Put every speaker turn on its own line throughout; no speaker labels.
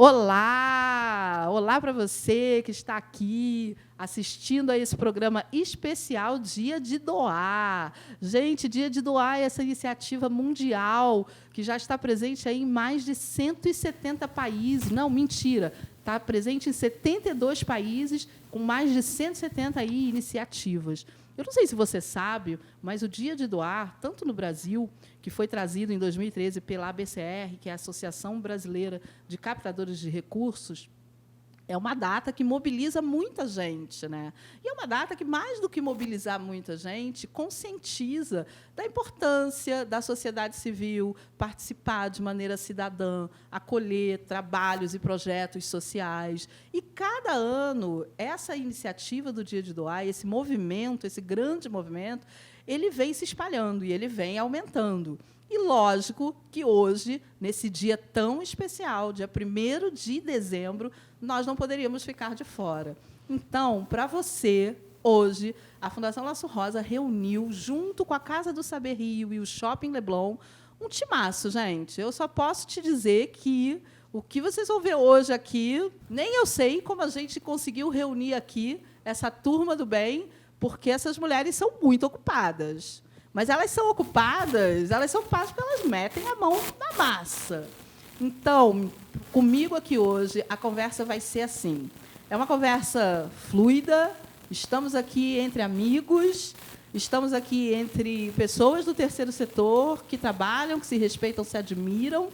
Olá! Olá para você que está aqui assistindo a esse programa especial Dia de Doar. Gente, Dia de Doar é essa iniciativa mundial que já está presente aí em mais de 170 países. Não, mentira. Está presente em 72 países, com mais de 170 aí iniciativas. Eu não sei se você sabe, mas o Dia de Doar, tanto no Brasil, que foi trazido em 2013 pela ABCR, que é a Associação Brasileira de Captadores de Recursos, é uma data que mobiliza muita gente, né? E é uma data que, mais do que mobilizar muita gente, conscientiza da importância da sociedade civil participar de maneira cidadã, acolher trabalhos e projetos sociais. E, cada ano, essa iniciativa do Dia de Doar, esse movimento, esse grande movimento, ele vem se espalhando e ele vem aumentando. E, lógico, que hoje, nesse dia tão especial, dia 1º de dezembro, nós não poderíamos ficar de fora. Então, para você, hoje, a Fundação Laço Rosa reuniu, junto com a Casa do Saber Rio e o Shopping Leblon, um timaço, gente. Eu só posso te dizer que o que vocês vão ver hoje aqui, nem eu sei como a gente conseguiu reunir aqui essa turma do bem, porque essas mulheres são muito ocupadas. Mas elas são ocupadas porque elas metem a mão na massa. Então, comigo aqui hoje, a conversa vai ser assim. É uma conversa fluida, estamos aqui entre amigos, estamos aqui entre pessoas do terceiro setor que trabalham, que se respeitam, se admiram.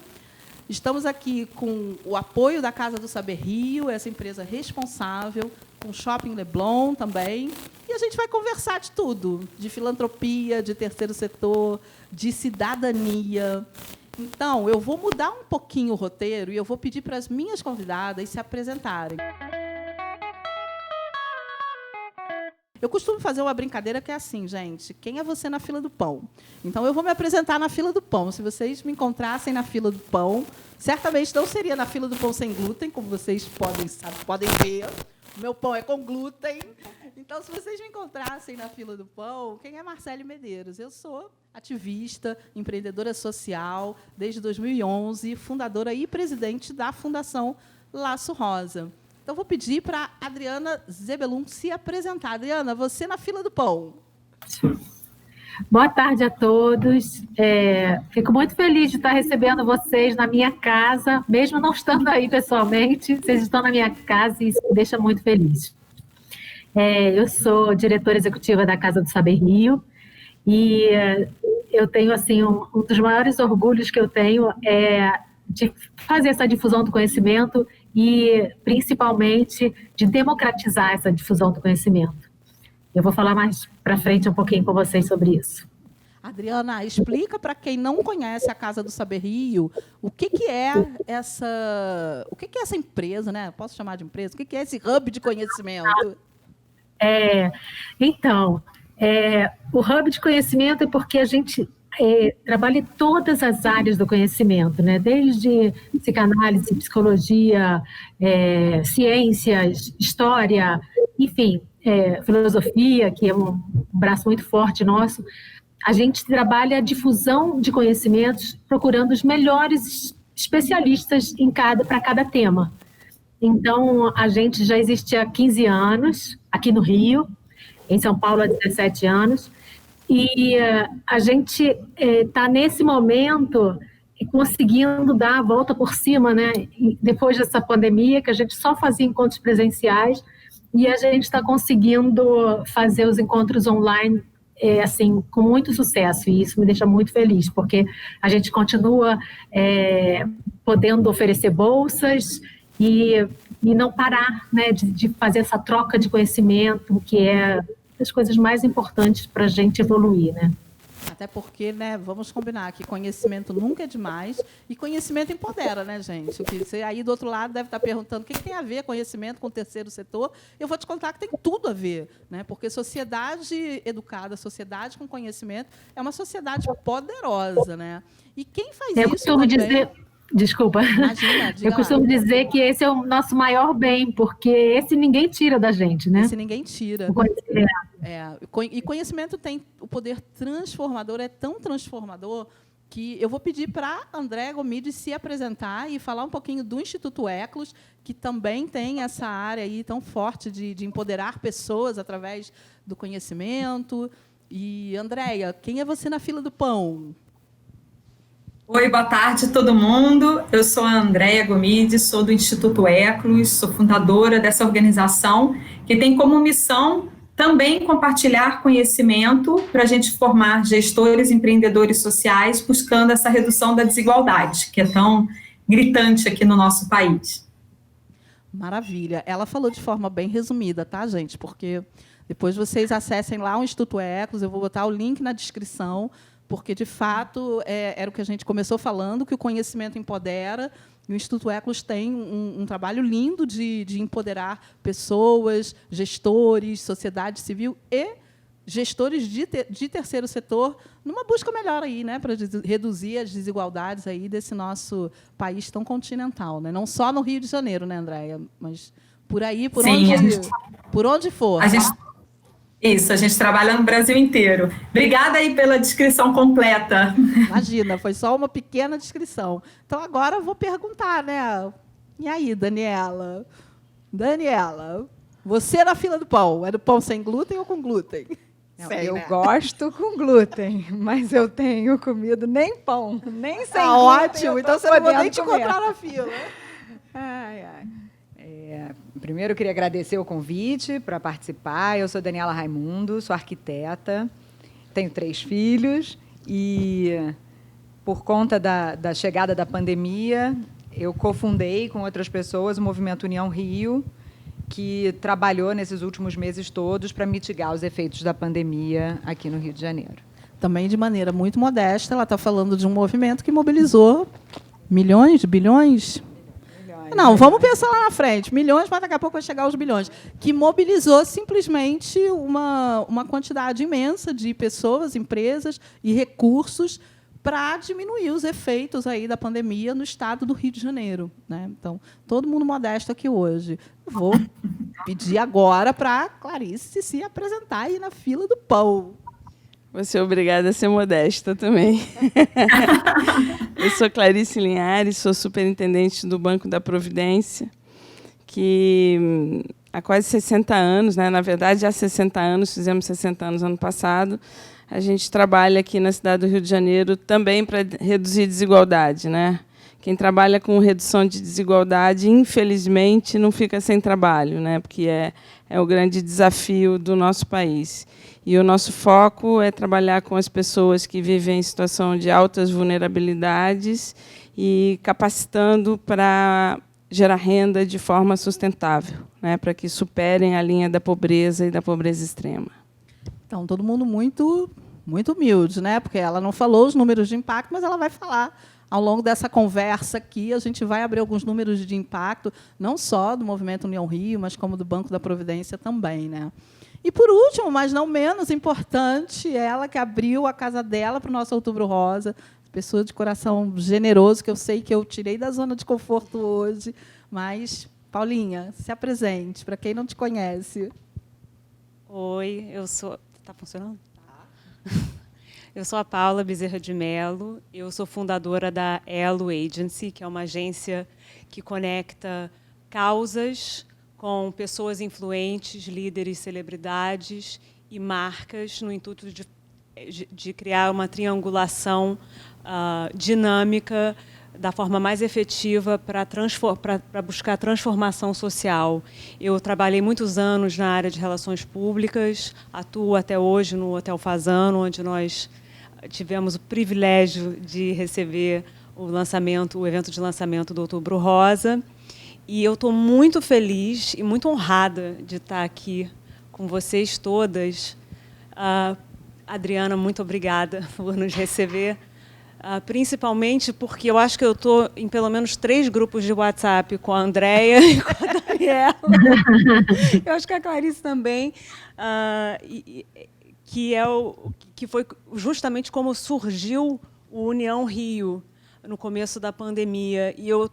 Estamos aqui com o apoio da Casa do Saber Rio, essa empresa responsável, com o Shopping Leblon também. E a gente vai conversar de tudo, de filantropia, de terceiro setor, de cidadania. Então, eu vou mudar um pouquinho o roteiro e eu vou pedir para as minhas convidadas se apresentarem. Eu costumo fazer uma brincadeira que é assim, gente, quem é você na fila do pão? Então, eu vou me apresentar na fila do pão. Se vocês me encontrassem na fila do pão, certamente não seria na fila do pão sem glúten, como vocês podem ver. O meu pão é com glúten. Então, se vocês me encontrassem na fila do pão, quem é Marcele Medeiros? Eu sou ativista, empreendedora social, desde 2011, fundadora e presidente da Fundação Laço Rosa. Então, vou pedir para a Adriana Zebelun se apresentar. Adriana, você na fila do pão.
Boa tarde a todos. Fico muito feliz de estar recebendo vocês na minha casa, mesmo não estando aí pessoalmente. Vocês estão na minha casa e isso me deixa muito feliz. Eu sou diretora executiva da Casa do Saber Rio e eu tenho assim um dos maiores orgulhos que eu tenho é de fazer essa difusão do conhecimento e, principalmente, de democratizar essa difusão do conhecimento. Eu vou falar mais para frente um pouquinho com vocês sobre isso.
Adriana, explica para quem não conhece a Casa do Saber Rio o que é essa empresa, né? Posso chamar de empresa? O que é esse hub de conhecimento?
O hub de conhecimento é porque a gente trabalha em todas as áreas do conhecimento, né? Desde psicanálise, psicologia, ciências, história, enfim, filosofia, que é um braço muito forte nosso. A gente trabalha a difusão de conhecimentos, procurando os melhores especialistas para cada tema. Então, a gente já existe há 15 anos, aqui no Rio, em São Paulo há 17 anos, e a gente está, nesse momento, conseguindo dar a volta por cima, né? Depois dessa pandemia, que a gente só fazia encontros presenciais, e a gente está conseguindo fazer os encontros online assim, com muito sucesso, e isso me deixa muito feliz, porque a gente continua podendo oferecer bolsas e não parar, né, de fazer essa troca de conhecimento, que é das coisas mais importantes para a gente evoluir, né?
Até porque, né, vamos combinar que conhecimento nunca é demais e conhecimento empodera, né, gente? O que você aí do outro lado deve estar perguntando o que tem a ver conhecimento com o terceiro setor. Eu vou te contar que tem tudo a ver, né? Porque sociedade educada, sociedade com conhecimento é uma sociedade poderosa, né? E quem faz isso
costumo
também...
dizer... Desculpa.
Imagina,
eu costumo dizer que esse é o nosso maior bem, porque esse ninguém tira da gente, né?
Esse ninguém tira.
O conhecimento.
E conhecimento tem o poder transformador, é tão transformador que eu vou pedir para a Andréa Gomide se apresentar e falar um pouquinho do Instituto Eclos, que também tem essa área aí tão forte de empoderar pessoas através do conhecimento. E, Andréa, quem é você na fila do pão?
Oi, boa tarde todo mundo. Eu sou a Andréa Gomide, sou do Instituto Eclos, sou fundadora dessa organização que tem como missão também compartilhar conhecimento para a gente formar gestores, empreendedores sociais, buscando essa redução da desigualdade, que é tão gritante aqui no nosso país.
Maravilha. Ela falou de forma bem resumida, tá, gente? Porque depois vocês acessem lá o Instituto Eclos, eu vou botar o link na descrição, porque, de fato, era o que a gente começou falando, que o conhecimento empodera. E o Instituto Eclos tem um trabalho lindo de empoderar pessoas, gestores, sociedade civil e gestores de terceiro setor numa busca melhor aí, né, para reduzir as desigualdades aí desse nosso país tão continental, né? Não só no Rio de Janeiro, né, Andréa, mas por aí, por onde for.
Isso, a gente trabalha no Brasil inteiro. Obrigada aí pela descrição completa.
Imagina, foi só uma pequena descrição. Então, agora eu vou perguntar, né? E aí, Daniela? Daniela, você na fila do pão, é do pão sem glúten ou com glúten?
Não, eu gosto com glúten, mas eu tenho comido nem pão, nem sem glúten.
Ótimo, então você não vai nem te encontrar na fila.
Ai, ai. Primeiro, eu queria agradecer o convite para participar. Eu sou Daniela Raimundo, sou arquiteta, tenho 3 filhos e, por conta da chegada da pandemia, eu cofundei com outras pessoas o Movimento União Rio, que trabalhou nesses últimos meses todos para mitigar os efeitos da pandemia aqui no Rio de Janeiro.
Também, de maneira muito modesta, ela está falando de um movimento que mobilizou milhões, bilhões... Não, vamos pensar lá na frente. Milhões, mas daqui a pouco vai chegar aos bilhões. Que mobilizou simplesmente uma quantidade imensa de pessoas, empresas e recursos para diminuir os efeitos aí da pandemia no estado do Rio de Janeiro, né? Então, todo mundo modesto aqui hoje. Vou pedir agora para a Clarice se apresentar aí na fila do pão.
Vou ser obrigada a ser modesta também. Eu sou Clarice Linhares, sou superintendente do Banco da Providência, que há quase 60 anos, né, na verdade, há 60 anos, fizemos 60 anos ano passado, a gente trabalha aqui na cidade do Rio de Janeiro também para reduzir desigualdade, né? Quem trabalha com redução de desigualdade, infelizmente, não fica sem trabalho, né? Porque é o grande desafio do nosso país. E o nosso foco é trabalhar com as pessoas que vivem em situação de altas vulnerabilidades e capacitando para gerar renda de forma sustentável, né? Para que superem a linha da pobreza e da pobreza extrema.
Então, todo mundo muito humilde, né? Porque ela não falou os números de impacto, mas ela vai falar. Ao longo dessa conversa aqui, a gente vai abrir alguns números de impacto, não só do Movimento União Rio, mas como do Banco da Providência também, né? E, por último, mas não menos importante, ela que abriu a casa dela para o nosso Outubro Rosa, pessoa de coração generoso, que eu sei que eu tirei da zona de conforto hoje. Mas, Paulinha, se apresente, para quem não te conhece.
Oi, eu sou... Está funcionando? Tá. Eu sou a Paula Bezerra de Mello, eu sou fundadora da Elo Agency, que é uma agência que conecta causas com pessoas influentes, líderes, celebridades e marcas, no intuito de criar uma triangulação dinâmica da forma mais efetiva para buscar transformação social. Eu trabalhei muitos anos na área de relações públicas, atuo até hoje no Hotel Fasano, onde nós tivemos o privilégio de receber o evento de lançamento do Outubro Rosa. E eu estou muito feliz e muito honrada de estar aqui com vocês todas. Adriana, muito obrigada por nos receber. Principalmente porque eu acho que eu estou em pelo menos 3 grupos de WhatsApp com a Andréa e com a Daniela. Eu acho que a Clarice também, que foi justamente como surgiu o União Rio no começo da pandemia. E eu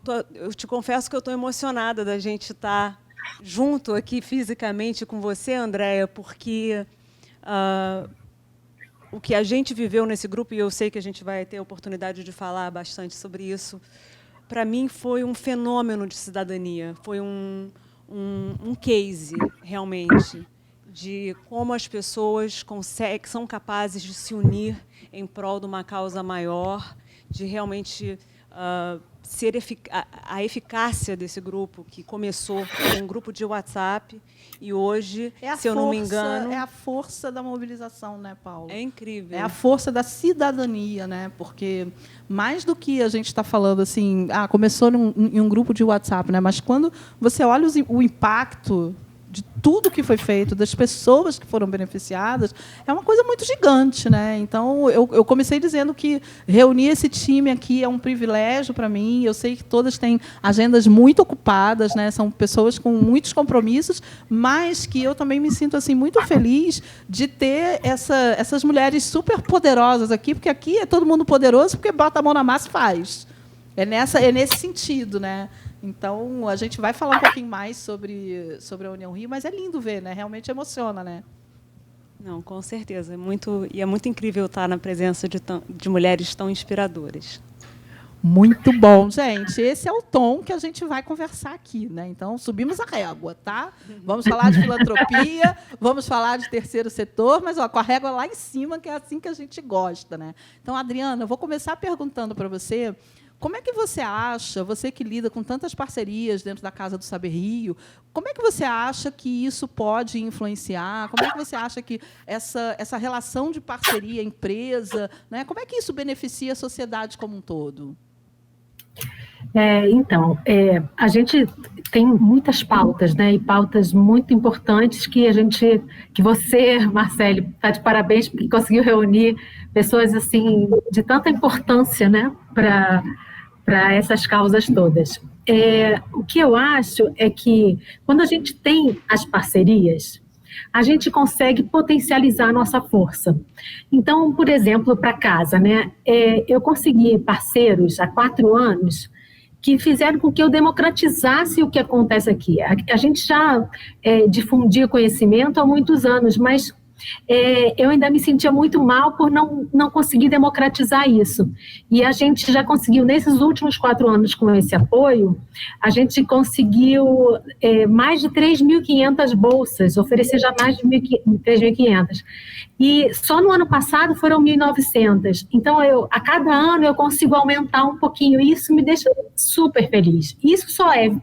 te confesso que eu estou emocionada da gente estar junto aqui fisicamente com você, Andréa, porque o que a gente viveu nesse grupo, e eu sei que a gente vai ter a oportunidade de falar bastante sobre isso, para mim foi um fenômeno de cidadania, foi um case, realmente, de como as pessoas são capazes de se unir em prol de uma causa maior, de realmente ser a eficácia desse grupo, que começou com um grupo de WhatsApp, e hoje, se eu não me engano...
É a força da mobilização, né, Paulo?
É incrível.
É a força da cidadania, né? Porque mais do que a gente está falando assim, começou em um grupo de WhatsApp, né? Mas quando você olha o impacto de tudo que foi feito, das pessoas que foram beneficiadas, é uma coisa muito gigante, né? Então, eu comecei dizendo que reunir esse time aqui é um privilégio para mim. Eu sei que todas têm agendas muito ocupadas, né? São pessoas com muitos compromissos, mas que eu também me sinto assim muito feliz de ter essas mulheres super poderosas aqui, porque aqui é todo mundo poderoso, porque bota a mão na massa e faz. É nesse sentido, né? Então, a gente vai falar um pouquinho mais sobre a União Rio, mas é lindo ver, né? Realmente emociona, né?
Não, com certeza. É muito incrível estar na presença de mulheres tão inspiradoras.
Muito bom, gente. Esse é o tom que a gente vai conversar aqui, né? Então, subimos a régua, tá? Vamos falar de filantropia, vamos falar de terceiro setor, mas com a régua lá em cima, que é assim que a gente gosta, né? Então, Adriana, eu vou começar perguntando para você. Como é que você acha, você que lida com tantas parcerias dentro da Casa do Saber Rio, como é que você acha que isso pode influenciar? Como é que você acha que essa relação de parceria, empresa, né, como é que isso beneficia a sociedade como um todo?
A gente tem muitas pautas, né, e pautas muito importantes que você, Marcele, está de parabéns porque conseguiu reunir pessoas assim de tanta importância, né, para essas causas todas. O que eu acho é que quando a gente tem as parcerias, a gente consegue potencializar a nossa força. Então, por exemplo, para casa, né, eu consegui parceiros há 4 anos que fizeram com que eu democratizasse o que acontece aqui. A gente já difundia conhecimento há muitos anos, mas eu ainda me sentia muito mal por não conseguir democratizar isso. E a gente já conseguiu, nesses últimos 4 anos, com esse apoio, a gente conseguiu mais de 3.500 bolsas, oferecer já mais de 3.500. E só no ano passado foram 1.900. Então, a cada ano eu consigo aumentar um pouquinho, e isso me deixa super feliz. Isso só é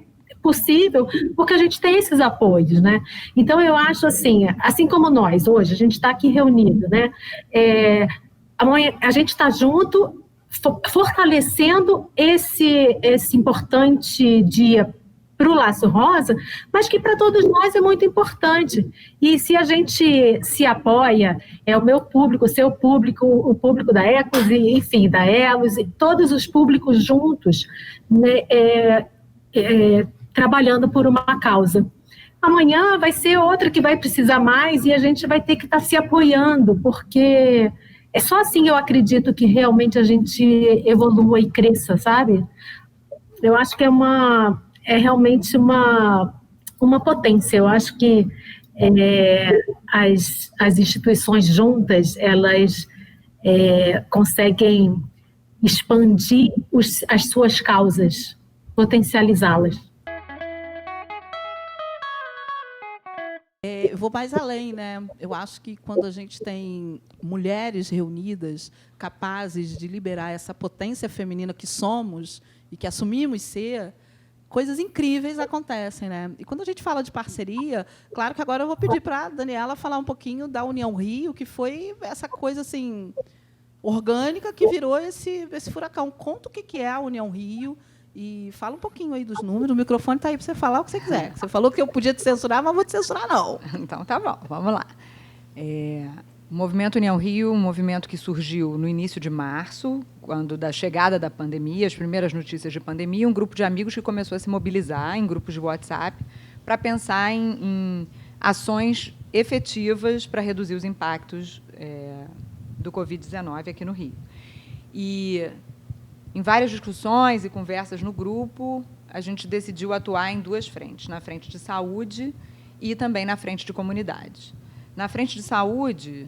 possível porque a gente tem esses apoios, né? Então, eu acho assim como nós, hoje, a gente está aqui reunido, né? Amanhã a gente está junto, fortalecendo esse importante dia para o Laço Rosa, mas que para todos nós é muito importante. E se a gente se apoia, o meu público, o seu público, o público da Ecos, e, enfim, da Elos, e todos os públicos juntos, né, trabalhando por uma causa. Amanhã vai ser outra que vai precisar mais e a gente vai ter que estar se apoiando, porque é só assim eu acredito que realmente a gente evolua e cresça, sabe? Eu acho que é realmente uma potência. Eu acho que as instituições juntas, elas conseguem expandir as suas causas, potencializá-las.
Eu vou mais além, né? Eu acho que quando a gente tem mulheres reunidas, capazes de liberar essa potência feminina que somos e que assumimos ser, coisas incríveis acontecem, né? E quando a gente fala de parceria, claro que agora eu vou pedir para a Daniela falar um pouquinho da União Rio, que foi essa coisa assim orgânica que virou esse furacão. Conta o que é a União Rio. E fala um pouquinho aí dos números. O microfone está aí para você falar o que você quiser. Você falou que eu podia te censurar, mas vou te censurar, não.
Então, tá bom. Vamos lá. O Movimento União Rio, um movimento que surgiu no início de março, quando da chegada da pandemia, as primeiras notícias de pandemia, um grupo de amigos que começou a se mobilizar em grupos de WhatsApp para pensar em ações efetivas para reduzir os impactos do Covid-19 aqui no Rio. E em várias discussões e conversas no grupo, a gente decidiu atuar em 2 frentes, na frente de saúde e também na frente de comunidade. Na frente de saúde,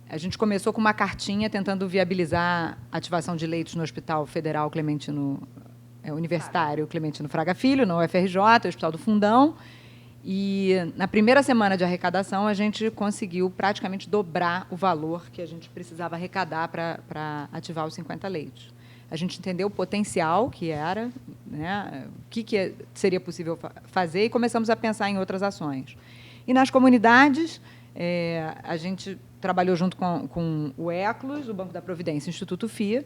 A gente começou com uma cartinha tentando viabilizar a ativação de leitos no Hospital Federal Universitário Clementino Fraga Filho, no UFRJ, Hospital do Fundão. E, na primeira semana de arrecadação, a gente conseguiu praticamente dobrar o valor que a gente precisava arrecadar para ativar os 50 leitos. A gente entendeu o potencial que era, né, o que seria possível fazer, e começamos a pensar em outras ações. E, nas comunidades, a gente trabalhou junto com o ECLUS, o Banco da Providência, o Instituto FIA.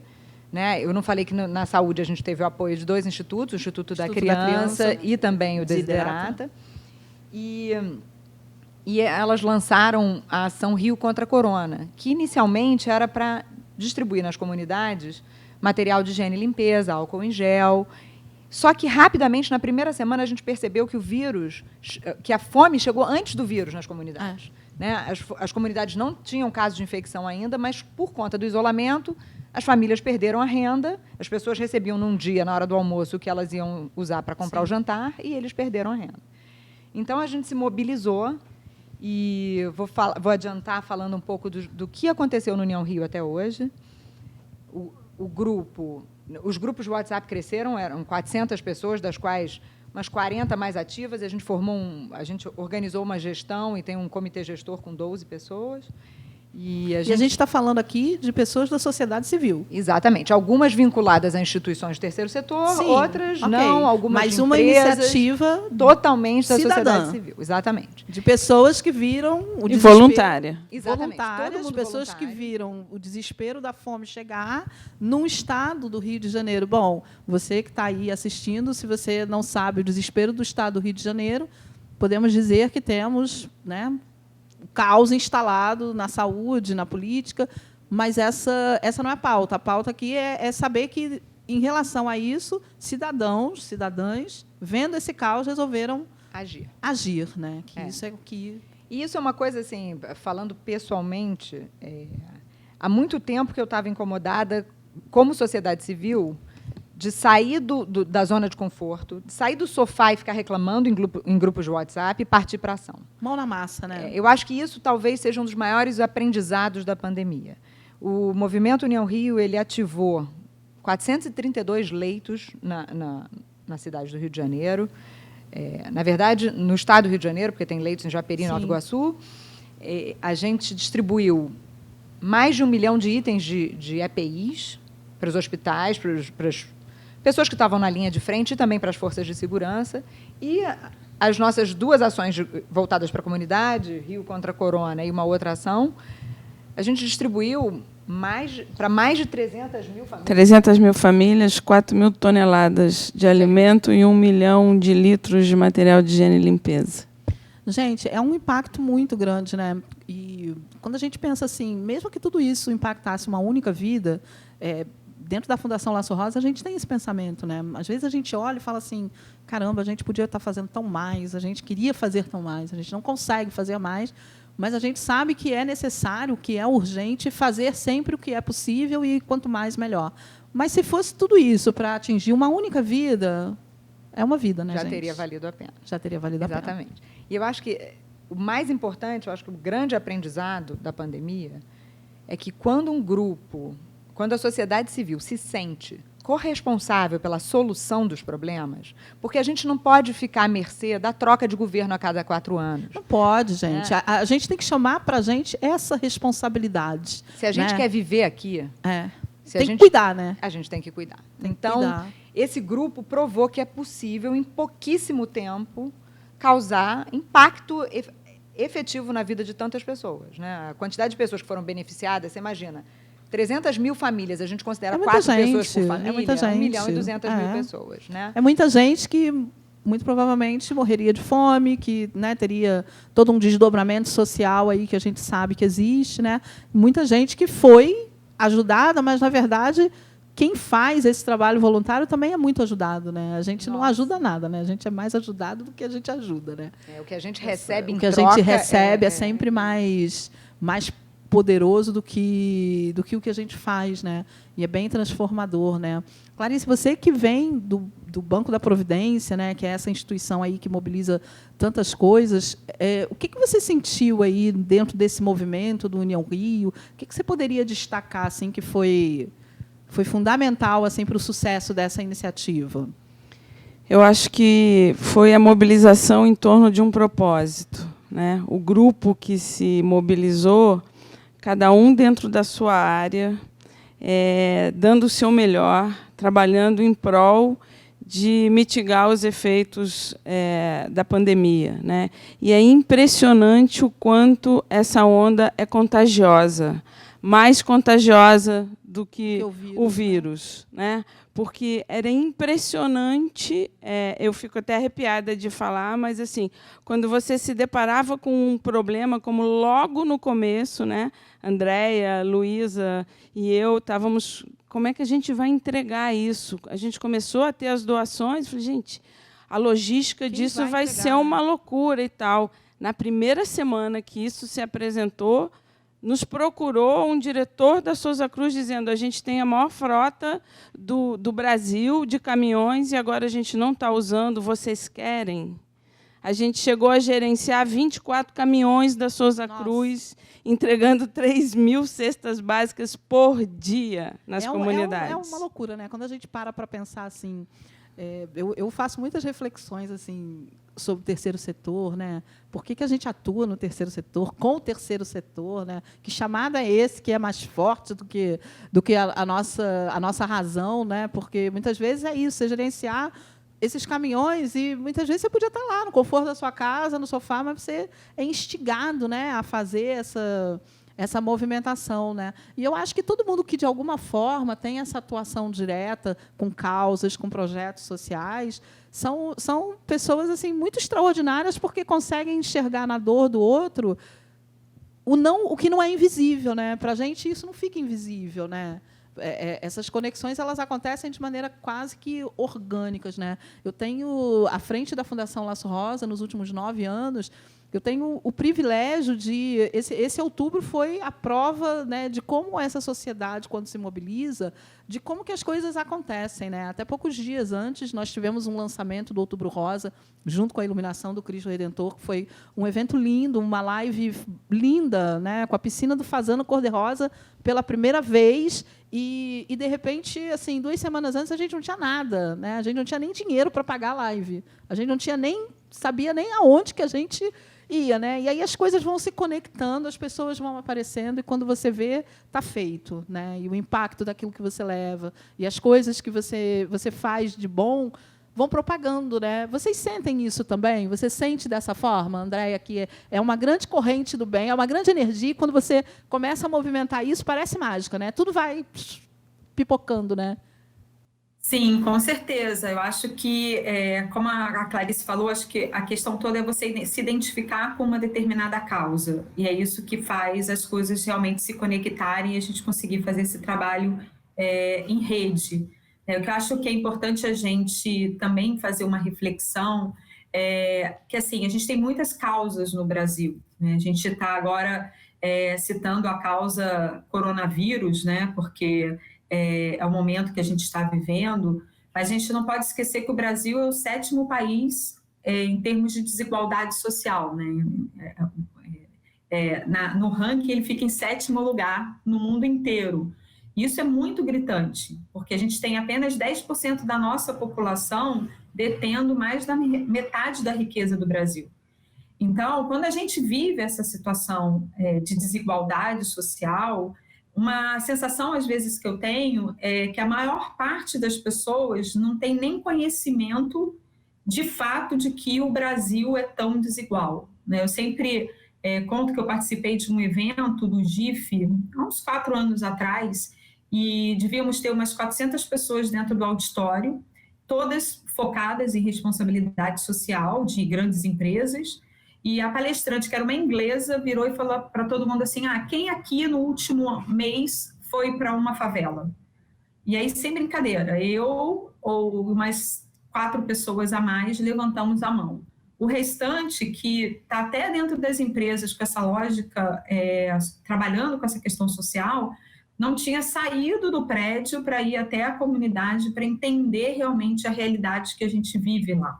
Né? Eu não falei que na saúde a gente teve o apoio de 2 institutos, o Instituto da Criança e também o Desiderata. E elas lançaram a ação Rio contra a Corona, que inicialmente era para distribuir nas comunidades material de higiene e limpeza, álcool em gel. Só que, rapidamente, na primeira semana, a gente percebeu que que a fome chegou antes do vírus nas comunidades. Né? As comunidades não tinham casos de infecção ainda, mas, por conta do isolamento, as famílias perderam a renda, as pessoas recebiam num dia, na hora do almoço, o que elas iam usar para comprar o jantar, e eles perderam a renda. Então, a gente se mobilizou, e vou adiantar falando um pouco do que aconteceu no União Rio até hoje. Os grupos de WhatsApp cresceram, eram 400 pessoas, das quais umas 40 mais ativas, e a gente organizou uma gestão e tem um comitê gestor com 12 pessoas. E a gente
está falando aqui de pessoas da sociedade civil.
Exatamente. Algumas vinculadas a instituições do terceiro setor, sim, outras não, algumas
mas
de
uma
empresas,
iniciativa
totalmente da
cidadã,
sociedade civil. Exatamente.
De pessoas que viram o desespero.
Voluntária.
Exatamente.
Voluntárias, pessoas voluntário. Que viram o desespero da fome chegar num estado do Rio de Janeiro. Bom, você que está aí assistindo, se você não sabe o desespero do estado do Rio de Janeiro, podemos dizer que temos, né, o caos instalado na saúde, na política, mas essa não é a pauta. A pauta aqui é saber que, em relação a isso, cidadãs, vendo esse caos, resolveram agir, né? Que isso é o que...
E isso é uma coisa, assim, falando pessoalmente, há muito tempo que eu estava incomodada, como sociedade civil, de sair da zona de conforto, de sair do sofá e ficar reclamando em grupos de WhatsApp e partir para a ação.
Mão na massa, né?
Eu acho que isso talvez seja um dos maiores aprendizados da pandemia. O Movimento União Rio ele ativou 432 leitos na cidade do Rio de Janeiro. Na verdade, no estado do Rio de Janeiro, porque tem leitos em Japeri e Nova Iguaçu, a gente distribuiu mais de 1 milhão de itens de EPIs para os hospitais, para as pessoas que estavam na linha de frente e também para as forças de segurança. E as nossas 2 ações voltadas para a comunidade, Rio contra a Corona e uma outra ação, a gente distribuiu para mais de 300 mil famílias.
300 mil famílias, 4 mil toneladas de alimento e 1 milhão de litros de material de higiene e limpeza.
Gente, é um impacto muito grande, né? E quando a gente pensa assim, mesmo que tudo isso impactasse uma única vida, dentro da Fundação Laço Rosa, a gente tem esse pensamento, né? Às vezes a gente olha e fala assim, caramba, a gente podia estar fazendo tão mais, a gente queria fazer tão mais, a gente não consegue fazer mais, mas a gente sabe que é necessário, que é urgente fazer sempre o que é possível e quanto mais, melhor. Mas se fosse tudo isso para atingir uma única vida, é uma vida, né,
Já
gente?
teria valido a pena.
Já teria valido a pena.
Exatamente. E eu acho que o mais importante, eu acho que o grande aprendizado da pandemia é que quando a sociedade civil se sente corresponsável pela solução dos problemas, porque a gente não pode ficar à mercê da troca de governo a cada 4 anos.
Não pode, gente. A gente tem que chamar para a gente essa responsabilidade.
Se a gente quer viver aqui...
Tem que cuidar, né?
A gente tem que cuidar.
Cuidar.
Esse grupo provou que é possível, em pouquíssimo tempo, causar impacto efetivo na vida de tantas pessoas. Né? A quantidade de pessoas que foram beneficiadas, você imagina... 300 mil famílias, a gente considera 4 pessoas por família, 1 milhão e 200 mil pessoas. Né?
É muita gente que, muito provavelmente, morreria de fome, que, né, teria todo um desdobramento social aí que a gente sabe que existe. Né? Muita gente que foi ajudada, mas, na verdade, quem faz esse trabalho voluntário também é muito ajudado. Né? A gente não ajuda nada, né? A gente é mais ajudado do que a gente ajuda. Né?
O que a gente recebe em
troca... O que a gente recebe é sempre mais poderoso do que o que a gente faz, né? E é bem transformador, né? Clarice, você que vem do Banco da Providência, né, que é essa instituição aí que mobiliza tantas coisas, o que você sentiu aí dentro desse movimento do União Rio? O que você poderia destacar assim que foi fundamental assim para o sucesso dessa iniciativa?
Eu acho que foi a mobilização em torno de um propósito, né? O grupo que se mobilizou, cada um dentro da sua área, dando o seu melhor, trabalhando em prol de mitigar os efeitos da pandemia, né? E é impressionante o quanto essa onda é contagiosa, mais contagiosa do que o vírus, né? Porque era impressionante, eu fico até arrepiada de falar, mas assim, quando você se deparava com um problema, como logo no começo, né? Andréia, Luísa e eu estávamos, como é que a gente vai entregar isso? A gente começou a ter as doações, falei, gente, a logística disso vai ser uma loucura e tal. Na primeira semana que isso se apresentou, nos procurou um diretor da Souza Cruz dizendo a gente tem a maior frota do Brasil de caminhões e agora a gente não está usando, vocês querem? A gente chegou a gerenciar 24 caminhões da Souza Cruz, entregando 3.000 cestas básicas por dia nas comunidades.
É uma loucura, né? Quando a gente para pensar assim, eu faço muitas reflexões assim sobre o terceiro setor, né? Por que a gente atua no terceiro setor, com o terceiro setor, né? Que chamada é esse que é mais forte do que a nossa razão, né? Porque muitas vezes é isso, você gerenciar esses caminhões e muitas vezes você podia estar lá no conforto da sua casa, no sofá, mas você é instigado, né, a fazer essa movimentação, né? E eu acho que todo mundo que de alguma forma tem essa atuação direta com causas, com projetos sociais, são pessoas assim muito extraordinárias porque conseguem enxergar na dor do outro o que não é invisível, né? Para a gente isso não fica invisível, né? Essas conexões elas acontecem de maneira quase que orgânicas, né? Eu tenho à frente da Fundação Laço Rosa nos últimos 9 anos. Eu tenho o privilégio de... Esse outubro foi a prova, né, de como essa sociedade, quando se mobiliza, de como que as coisas acontecem, né? Até poucos dias antes, nós tivemos um lançamento do Outubro Rosa, junto com a iluminação do Cristo Redentor, que foi um evento lindo, uma live linda, né, com a piscina do Fazano Cor-de-Rosa pela primeira vez. E, de repente, assim, 2 semanas antes, a gente não tinha nada, né? A gente não tinha nem dinheiro para pagar a live. A gente não tinha sabia nem aonde que a gente ia, né? E aí as coisas vão se conectando, as pessoas vão aparecendo, e quando você vê, está feito, né? E o impacto daquilo que você leva, e as coisas que você faz de bom vão propagando, né? Vocês sentem isso também? Você sente dessa forma, Andréia, que é uma grande corrente do bem, é uma grande energia, e quando você começa a movimentar isso, parece mágica, né? Tudo vai pipocando, né?
Sim, com certeza. Eu acho que, como a Clarice falou, acho que a questão toda é você se identificar com uma determinada causa. E é isso que faz as coisas realmente se conectarem e a gente conseguir fazer esse trabalho em rede. O que eu acho que é importante a gente também fazer uma reflexão que, assim, a gente tem muitas causas no Brasil, né? A gente está agora citando a causa coronavírus, né? Porque é o momento que a gente está vivendo, mas a gente não pode esquecer que o Brasil é o 7º país em termos de desigualdade social, né? No ranking, ele fica em 7º lugar no mundo inteiro. Isso é muito gritante, porque a gente tem apenas 10% da nossa população detendo mais da metade da riqueza do Brasil. Então, quando a gente vive essa situação de desigualdade social, uma sensação, às vezes, que eu tenho é que a maior parte das pessoas não tem nem conhecimento, de fato, de que o Brasil é tão desigual, né? Eu sempre conto que eu participei de um evento do GIF, há uns 4 anos atrás, e devíamos ter umas 400 pessoas dentro do auditório, todas focadas em responsabilidade social de grandes empresas. E a palestrante, que era uma inglesa, virou e falou para todo mundo assim, quem aqui no último mês foi para uma favela? E aí, sem brincadeira, eu ou umas 4 pessoas a mais levantamos a mão. O restante, que está até dentro das empresas com essa lógica, trabalhando com essa questão social, não tinha saído do prédio para ir até a comunidade para entender realmente a realidade que a gente vive lá.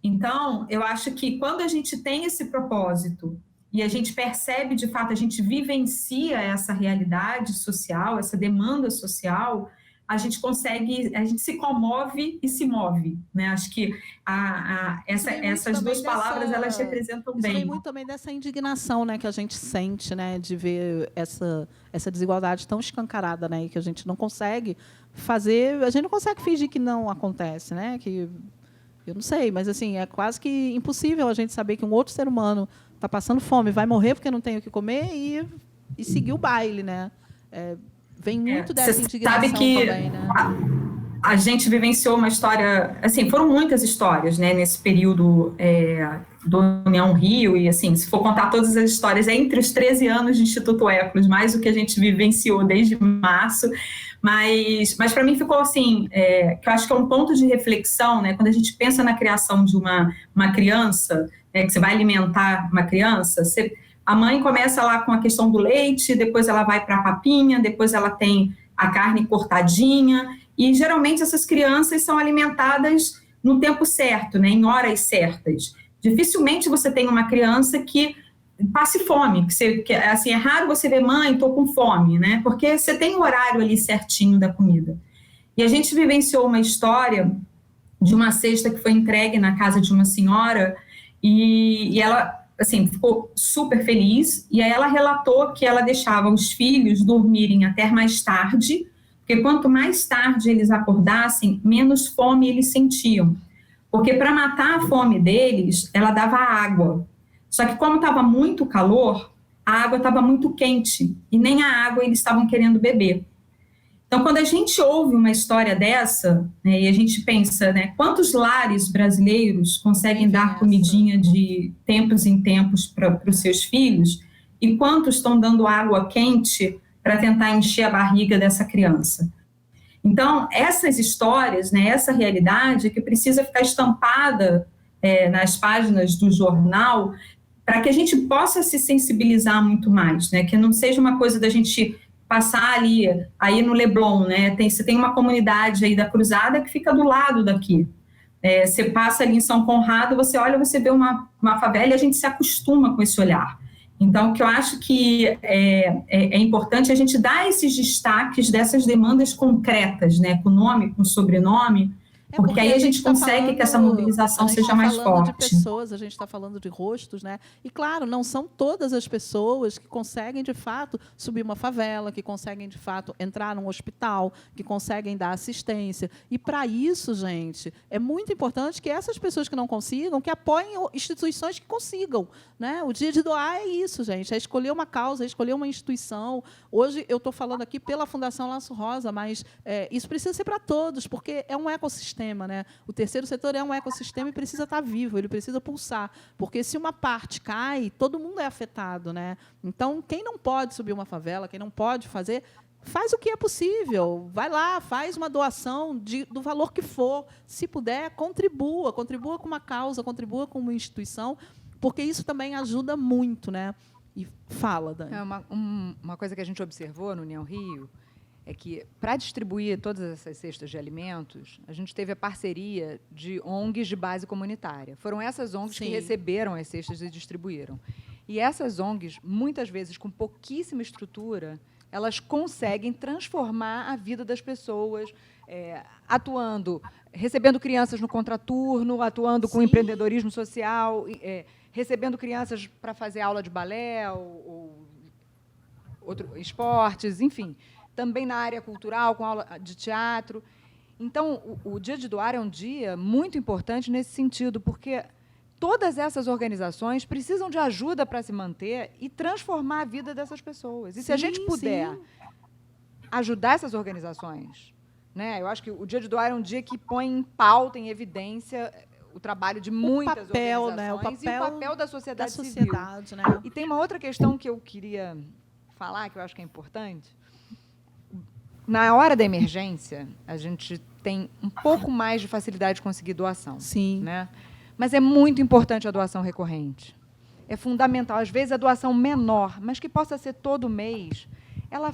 Então, eu acho que quando a gente tem esse propósito e a gente percebe, de fato, a gente vivencia essa realidade social, essa demanda social, a gente consegue, a gente se comove e se move, né? Acho que essas duas palavras, elas representam bem.
Isso vem muito também dessa indignação, né, que a gente sente, né, de ver essa desigualdade tão escancarada, né, e que a gente não consegue fazer, a gente não consegue fingir que não acontece, né, que eu não sei, mas assim, é quase que impossível a gente saber que um outro ser humano está passando fome, vai morrer porque não tem o que comer e seguir o baile, né? Vem muito dessa indignação
sabe que
também, né?
A gente vivenciou uma história, assim, foram muitas histórias, né, nesse período do União Rio, e assim, se for contar todas as histórias, entre os 13 anos de Instituto Éclos, mais o que a gente vivenciou desde março, mas para mim ficou assim, que eu acho que é um ponto de reflexão, né, quando a gente pensa na criação de uma criança, que você vai alimentar uma criança, a mãe começa lá com a questão do leite, depois ela vai para a papinha, depois ela tem a carne cortadinha, e geralmente essas crianças são alimentadas no tempo certo, né, em horas certas. Dificilmente você tem uma criança que passe fome, assim, é raro você ver, mãe, estou com fome, né, porque você tem o horário ali certinho da comida. E a gente vivenciou uma história de uma cesta que foi entregue na casa de uma senhora, e ela, assim, ficou super feliz, e aí ela relatou que ela deixava os filhos dormirem até mais tarde, porque quanto mais tarde eles acordassem, menos fome eles sentiam. Porque para matar a fome deles, ela dava água. Só que como estava muito calor, a água estava muito quente, e nem a água eles estavam querendo beber. Então, quando a gente ouve uma história dessa, né, e a gente pensa, né, quantos lares brasileiros conseguem dar comidinha de tempos em tempos para os seus filhos, e quantos estão dando água quente para tentar encher a barriga dessa criança. Então, essas histórias, né, essa realidade que precisa ficar estampada nas páginas do jornal, para que a gente possa se sensibilizar muito mais, né, que não seja uma coisa da gente passar ali, aí no Leblon, né, você tem uma comunidade aí da Cruzada que fica do lado daqui. Você passa ali em São Conrado, você olha, você vê uma favela e a gente se acostuma com esse olhar. Então, o que eu acho que é importante a gente dar esses destaques dessas demandas concretas, né, com nome, com sobrenome, porque aí a gente consegue que essa mobilização seja mais forte.
A gente está falando de pessoas, a gente está falando de rostos, né? E, claro, não são todas as pessoas que conseguem, de fato, subir uma favela, que conseguem, de fato, entrar num hospital, que conseguem dar assistência. E, para isso, gente, é muito importante que essas pessoas que não consigam, que apoiem instituições que consigam, né? O Dia de Doar é isso, gente, é escolher uma causa, é escolher uma instituição. Hoje, eu estou falando aqui pela Fundação Laço Rosa, mas isso precisa ser para todos, porque é um ecossistema. Né? O terceiro setor é um ecossistema e precisa estar vivo, ele precisa pulsar, porque se uma parte cai, todo mundo é afetado, né? Então, quem não pode subir uma favela, quem não pode fazer, faz o que é possível, vai lá, faz uma doação do valor que for, se puder, contribua com uma causa, contribua com uma instituição, porque isso também ajuda muito, né? E fala, Dani.
Uma coisa que a gente observou no União Rio é que, para distribuir todas essas cestas de alimentos, a gente teve a parceria de ONGs de base comunitária. Foram essas ONGs que receberam as cestas e distribuíram. E essas ONGs, muitas vezes, com pouquíssima estrutura, elas conseguem transformar a vida das pessoas, atuando, recebendo crianças no contraturno, atuando com empreendedorismo social, recebendo crianças para fazer aula de balé ou esportes, enfim. Também na área cultural, com aula de teatro. Então, o Dia de Doar é um dia muito importante nesse sentido, porque todas essas organizações precisam de ajuda para se manter e transformar a vida dessas pessoas. E se a gente puder ajudar essas organizações, né, eu acho que o Dia de Doar é um dia que põe em pauta, em evidência, o trabalho de muitas organizações, né, e o papel da sociedade civil.
Né?
E tem uma outra questão que eu queria falar, que eu acho que é importante. Na hora da emergência, a gente tem um pouco mais de facilidade de conseguir doação.
Sim.
Né? Mas é muito importante a doação recorrente. É fundamental. Às vezes, a doação menor, mas que possa ser todo mês, ela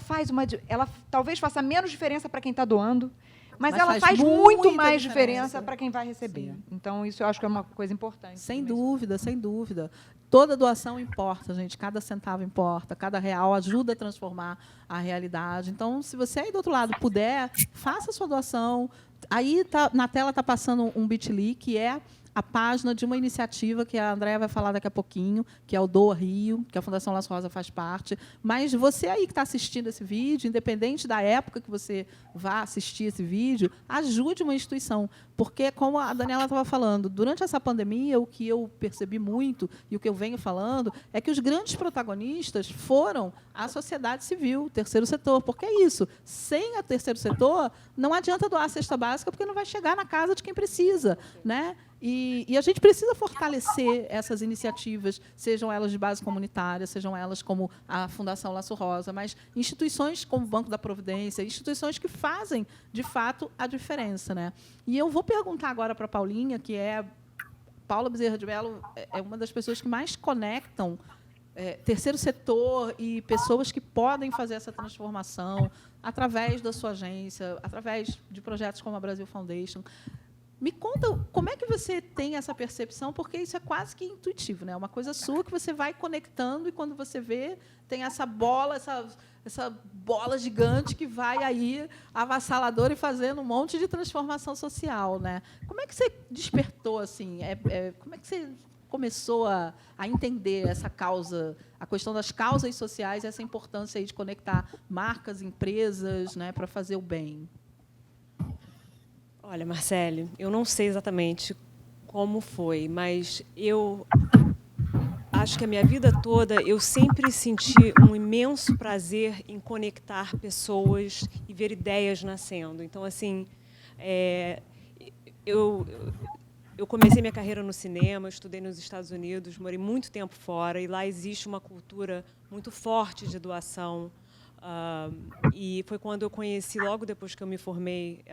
talvez faça menos diferença para quem está doando, mas ela faz muito mais diferença para quem vai receber. Sim. Então, isso eu acho que é uma coisa importante.
Sem dúvida, sem dúvida. Toda doação importa, gente. Cada centavo importa, cada real ajuda a transformar a realidade. Então, se você aí do outro lado puder, faça a sua doação. Aí na tela está passando um Bit.ly, que é a página de uma iniciativa que a Andréa vai falar daqui a pouquinho, que é o Doa Rio, que a Fundação Laço Rosa faz parte. Mas você aí que está assistindo esse vídeo, independente da época que você vá assistir esse vídeo, ajude uma instituição. Porque, como a Daniela estava falando, durante essa pandemia, o que eu percebi muito e o que eu venho falando é que os grandes protagonistas foram a sociedade civil, o terceiro setor. Porque é isso. Sem o terceiro setor, não adianta doar a cesta básica, porque não vai chegar na casa de quem precisa, né? E a gente precisa fortalecer essas iniciativas, sejam elas de base comunitária, sejam elas como a Fundação Laço Rosa, mas instituições como o Banco da Providência, instituições que fazem, de fato, a diferença, né? E eu vou perguntar agora para a Paulinha, que é... Paula Bezerra de Mello é uma das pessoas que mais conectam terceiro setor e pessoas que podem fazer essa transformação através da sua agência, através de projetos como a Brasil Foundation. Me conta como é que você tem essa percepção, porque isso é quase que intuitivo, né? É uma coisa sua que você vai conectando e, quando você vê, tem essa bola gigante que vai aí avassaladora e fazendo um monte de transformação social, né? Como é que você despertou, assim? Como é que você começou a entender essa causa, a questão das causas sociais e essa importância aí de conectar marcas, empresas, né, para fazer o bem?
Olha, Marcele, eu não sei exatamente como foi, mas eu acho que a minha vida toda eu sempre senti um imenso prazer em conectar pessoas e ver ideias nascendo. Então, assim, eu comecei minha carreira no cinema, estudei nos Estados Unidos, morei muito tempo fora, e lá existe uma cultura muito forte de doação. E foi quando eu conheci, logo depois que eu me formei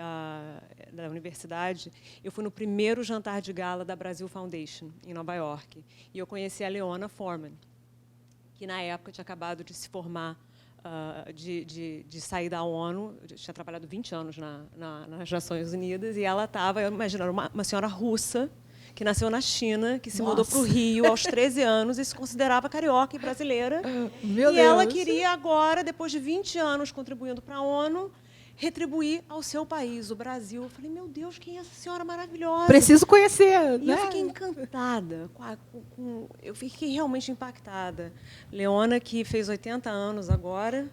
da universidade, eu fui no primeiro jantar de gala da Brasil Foundation, em Nova York. E eu conheci a Leona Forman, que, na época, tinha acabado de se formar, de sair da ONU, tinha trabalhado 20 anos nas Nações Unidas, e ela estava, eu imagino, uma senhora russa, que nasceu na China, que se mudou para o Rio aos 13 anos e se considerava carioca e brasileira.
Meu Deus.
Ela queria agora, depois de 20 anos contribuindo para a ONU, retribuir ao seu país, o Brasil. Eu falei, meu Deus, quem é essa senhora maravilhosa?
Preciso conhecer,
e
né?
Eu fiquei encantada, eu fiquei realmente impactada. Leona, que fez 80 anos agora,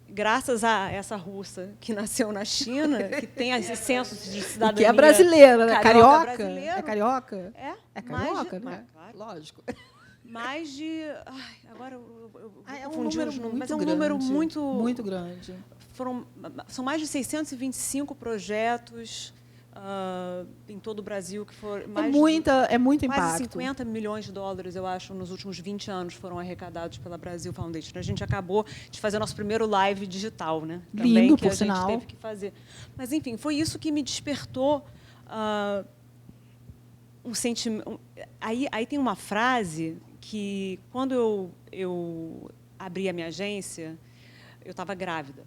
graças a essa russa que nasceu na China, que tem esse senso de cidadania...
E que é brasileira, né? Carioca?
É
carioca?
É
carioca, né?
Claro.
Lógico.
Mais de... agora eu
é um número muito
mas é um
grande,
número
muito grande.
São mais de 625 projetos em todo o Brasil, que foram
é muito impacto.
Quase 50 milhões de dólares, eu acho, nos últimos 20 anos foram arrecadados pela Brasil Foundation. A gente acabou de fazer nosso primeiro live digital, né? Também,
lindo,
que
por
a
sinal.
gente teve que fazer. Mas, enfim, foi isso que me despertou um sentimento. Aí tem uma frase que, quando eu abri a minha agência, eu estava grávida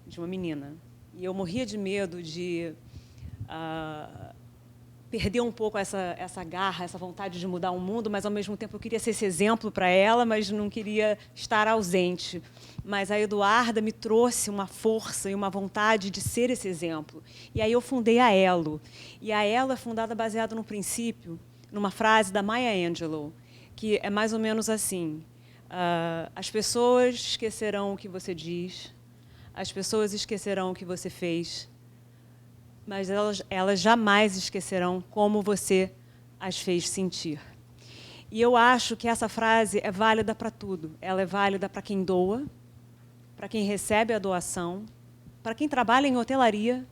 de uma menina. E eu morria de medo de perder um pouco essa garra, essa vontade de mudar o mundo, mas, ao mesmo tempo, eu queria ser esse exemplo para ela, mas não queria estar ausente. Mas a Eduarda me trouxe uma força e uma vontade de ser esse exemplo. E aí eu fundei a Elo. E a Elo é fundada baseada no princípio, numa frase da Maya Angelou, que é mais ou menos assim: as pessoas esquecerão o que você diz, as pessoas esquecerão o que você fez, mas elas jamais esquecerão como você as fez sentir. E eu acho que essa frase é válida para tudo. Ela é válida para quem doa, para quem recebe a doação, para quem trabalha em hotelaria,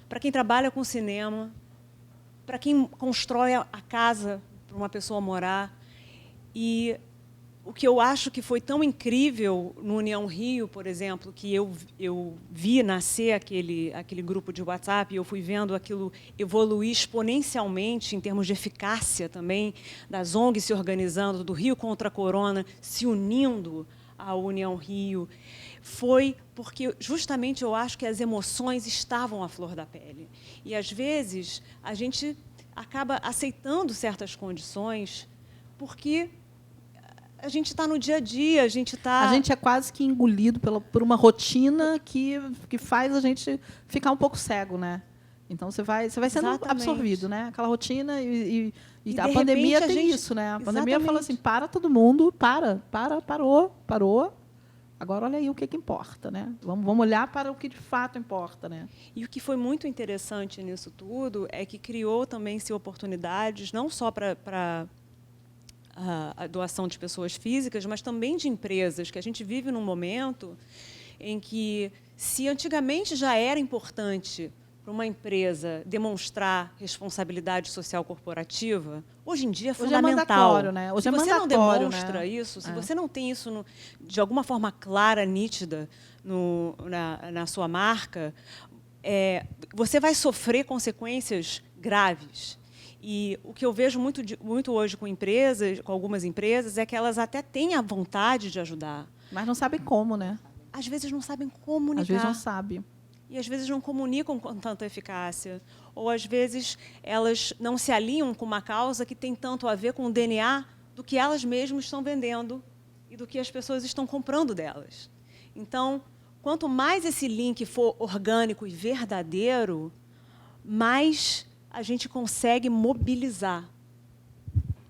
para quem trabalha com cinema, para quem constrói a casa para uma pessoa morar. E o que eu acho que foi tão incrível no União Rio, por exemplo, que eu vi nascer aquele grupo de WhatsApp, e eu fui vendo aquilo evoluir exponencialmente em termos de eficácia também, das ONGs se organizando, do Rio contra a Corona, se unindo à União Rio, foi porque, justamente, eu acho que as emoções estavam à flor da pele. E, às vezes, a gente acaba aceitando certas condições porque a gente está no dia a dia, a gente está...
A gente é quase que engolido por uma rotina que faz a gente ficar um pouco cego, né? Então, você vai sendo
Exatamente.
absorvido, né? Aquela rotina e a
de
pandemia
repente,
tem
gente...
isso, né? A pandemia
Exatamente.
fala assim, para todo mundo, parou. Agora, olha aí o que importa, né? Vamos olhar para o que de fato importa, né?
E o que foi muito interessante nisso tudo é que criou também-se oportunidades, não só para a doação de pessoas físicas, mas também de empresas, que a gente vive num momento em que, se antigamente já era importante para uma empresa demonstrar responsabilidade social corporativa, hoje em dia é fundamental.
Hoje é mandatório, né? Hoje
se
é
você não
mandatório,
demonstra
né?
isso, se você não tem isso de alguma forma clara, nítida, na sua marca, você vai sofrer consequências graves. E o que eu vejo muito hoje com algumas empresas, é que elas até têm a vontade de ajudar.
Mas não sabem como, né?
Às vezes não sabem comunicar.
Às vezes não sabem.
E, às vezes, não comunicam com tanta eficácia. Ou, às vezes, elas não se alinham com uma causa que tem tanto a ver com o DNA do que elas mesmas estão vendendo e do que as pessoas estão comprando delas. Então, quanto mais esse link for orgânico e verdadeiro, mais a gente consegue mobilizar.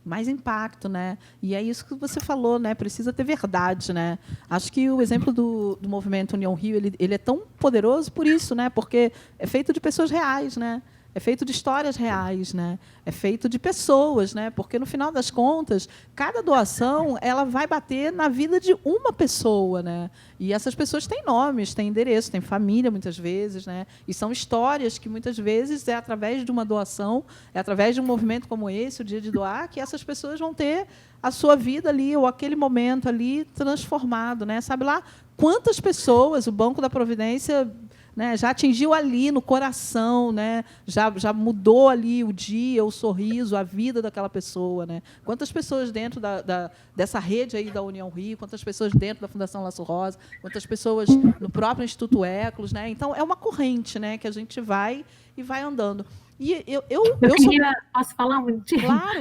Mais impacto, né? E é isso que você falou, né? Precisa ter verdade, né? Acho que o exemplo do movimento União Rio, ele é tão poderoso por isso, né? Porque é feito de pessoas reais, né? É feito de histórias reais, né? É feito de pessoas, né? Porque, no final das contas, cada doação ela vai bater na vida de uma pessoa, né? E essas pessoas têm nomes, têm endereço, têm família, muitas vezes, né? E são histórias que, muitas vezes, é através de uma doação, é através de um movimento como esse, o Dia de Doar, que essas pessoas vão ter a sua vida ali, ou aquele momento ali, transformado, né? Sabe lá quantas pessoas o Banco da Providência... né, já atingiu ali no coração, né, já mudou ali o dia, o sorriso, a vida daquela pessoa, né? Quantas pessoas dentro dessa rede aí da União Rio, quantas pessoas dentro da Fundação Laço Rosa, quantas pessoas no próprio Instituto Eclos, né? Então é uma corrente, né, que a gente vai andando. E eu
posso falar um minutinho?
Claro.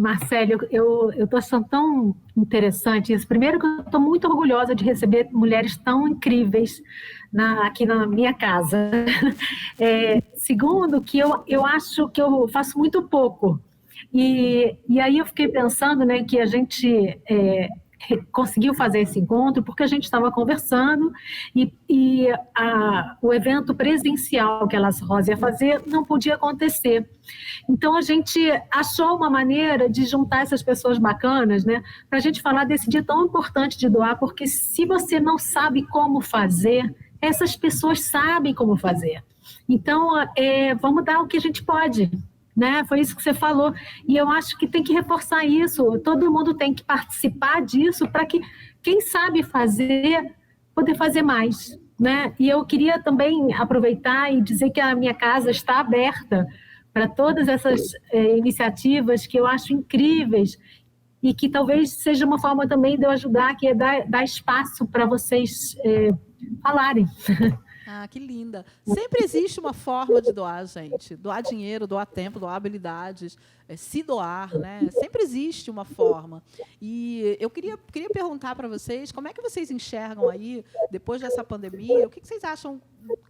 Marcelo, eu estou achando tão interessante isso. Primeiro que eu estou muito orgulhosa de receber mulheres tão incríveis aqui na minha casa. Segundo, que eu acho que eu faço muito pouco. E aí eu fiquei pensando, né, que a gente conseguiu fazer esse encontro porque a gente estava conversando e o evento presencial que a Laço Rosa ia fazer não podia acontecer. Então, a gente achou uma maneira de juntar essas pessoas bacanas, né, para a gente falar desse dia tão importante de doar, porque se você não sabe como fazer, essas pessoas sabem como fazer. Então, vamos dar o que a gente pode. Né? Foi isso que você falou, e eu acho que tem que reforçar isso, todo mundo tem que participar disso para que quem sabe fazer, poder fazer mais, né? E eu queria também aproveitar e dizer que a minha casa está aberta para todas essas iniciativas que eu acho incríveis e que talvez seja uma forma também de eu ajudar, que é dar espaço para vocês falarem.
Ah, que linda. Sempre existe uma forma de doar, gente. Doar dinheiro, doar tempo, doar habilidades, se doar, né? Sempre existe uma forma. E eu queria perguntar para vocês, como é que vocês enxergam aí, depois dessa pandemia, o que vocês acham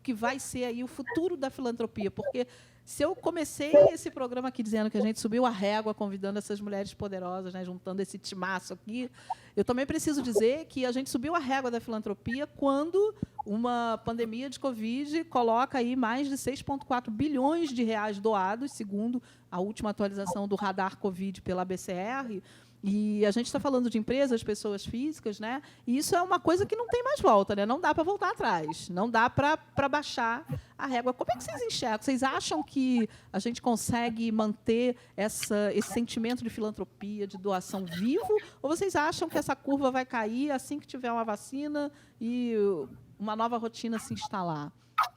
que vai ser aí o futuro da filantropia? Porque se eu comecei esse programa aqui dizendo que a gente subiu a régua, convidando essas mulheres poderosas, né, juntando esse timaço aqui, eu também preciso dizer que a gente subiu a régua da filantropia quando uma pandemia de Covid coloca aí mais de 6,4 bilhões de reais doados, segundo a última atualização do radar Covid pela ABCR, E a gente está falando de empresas, pessoas físicas, né? E isso é uma coisa que não tem mais volta, né? Não dá para voltar atrás, não dá para baixar a régua. Como é que vocês enxergam? Vocês acham que a gente consegue manter esse sentimento de filantropia, de doação vivo? Ou vocês acham que essa curva vai cair assim que tiver uma vacina e uma nova rotina se instalar?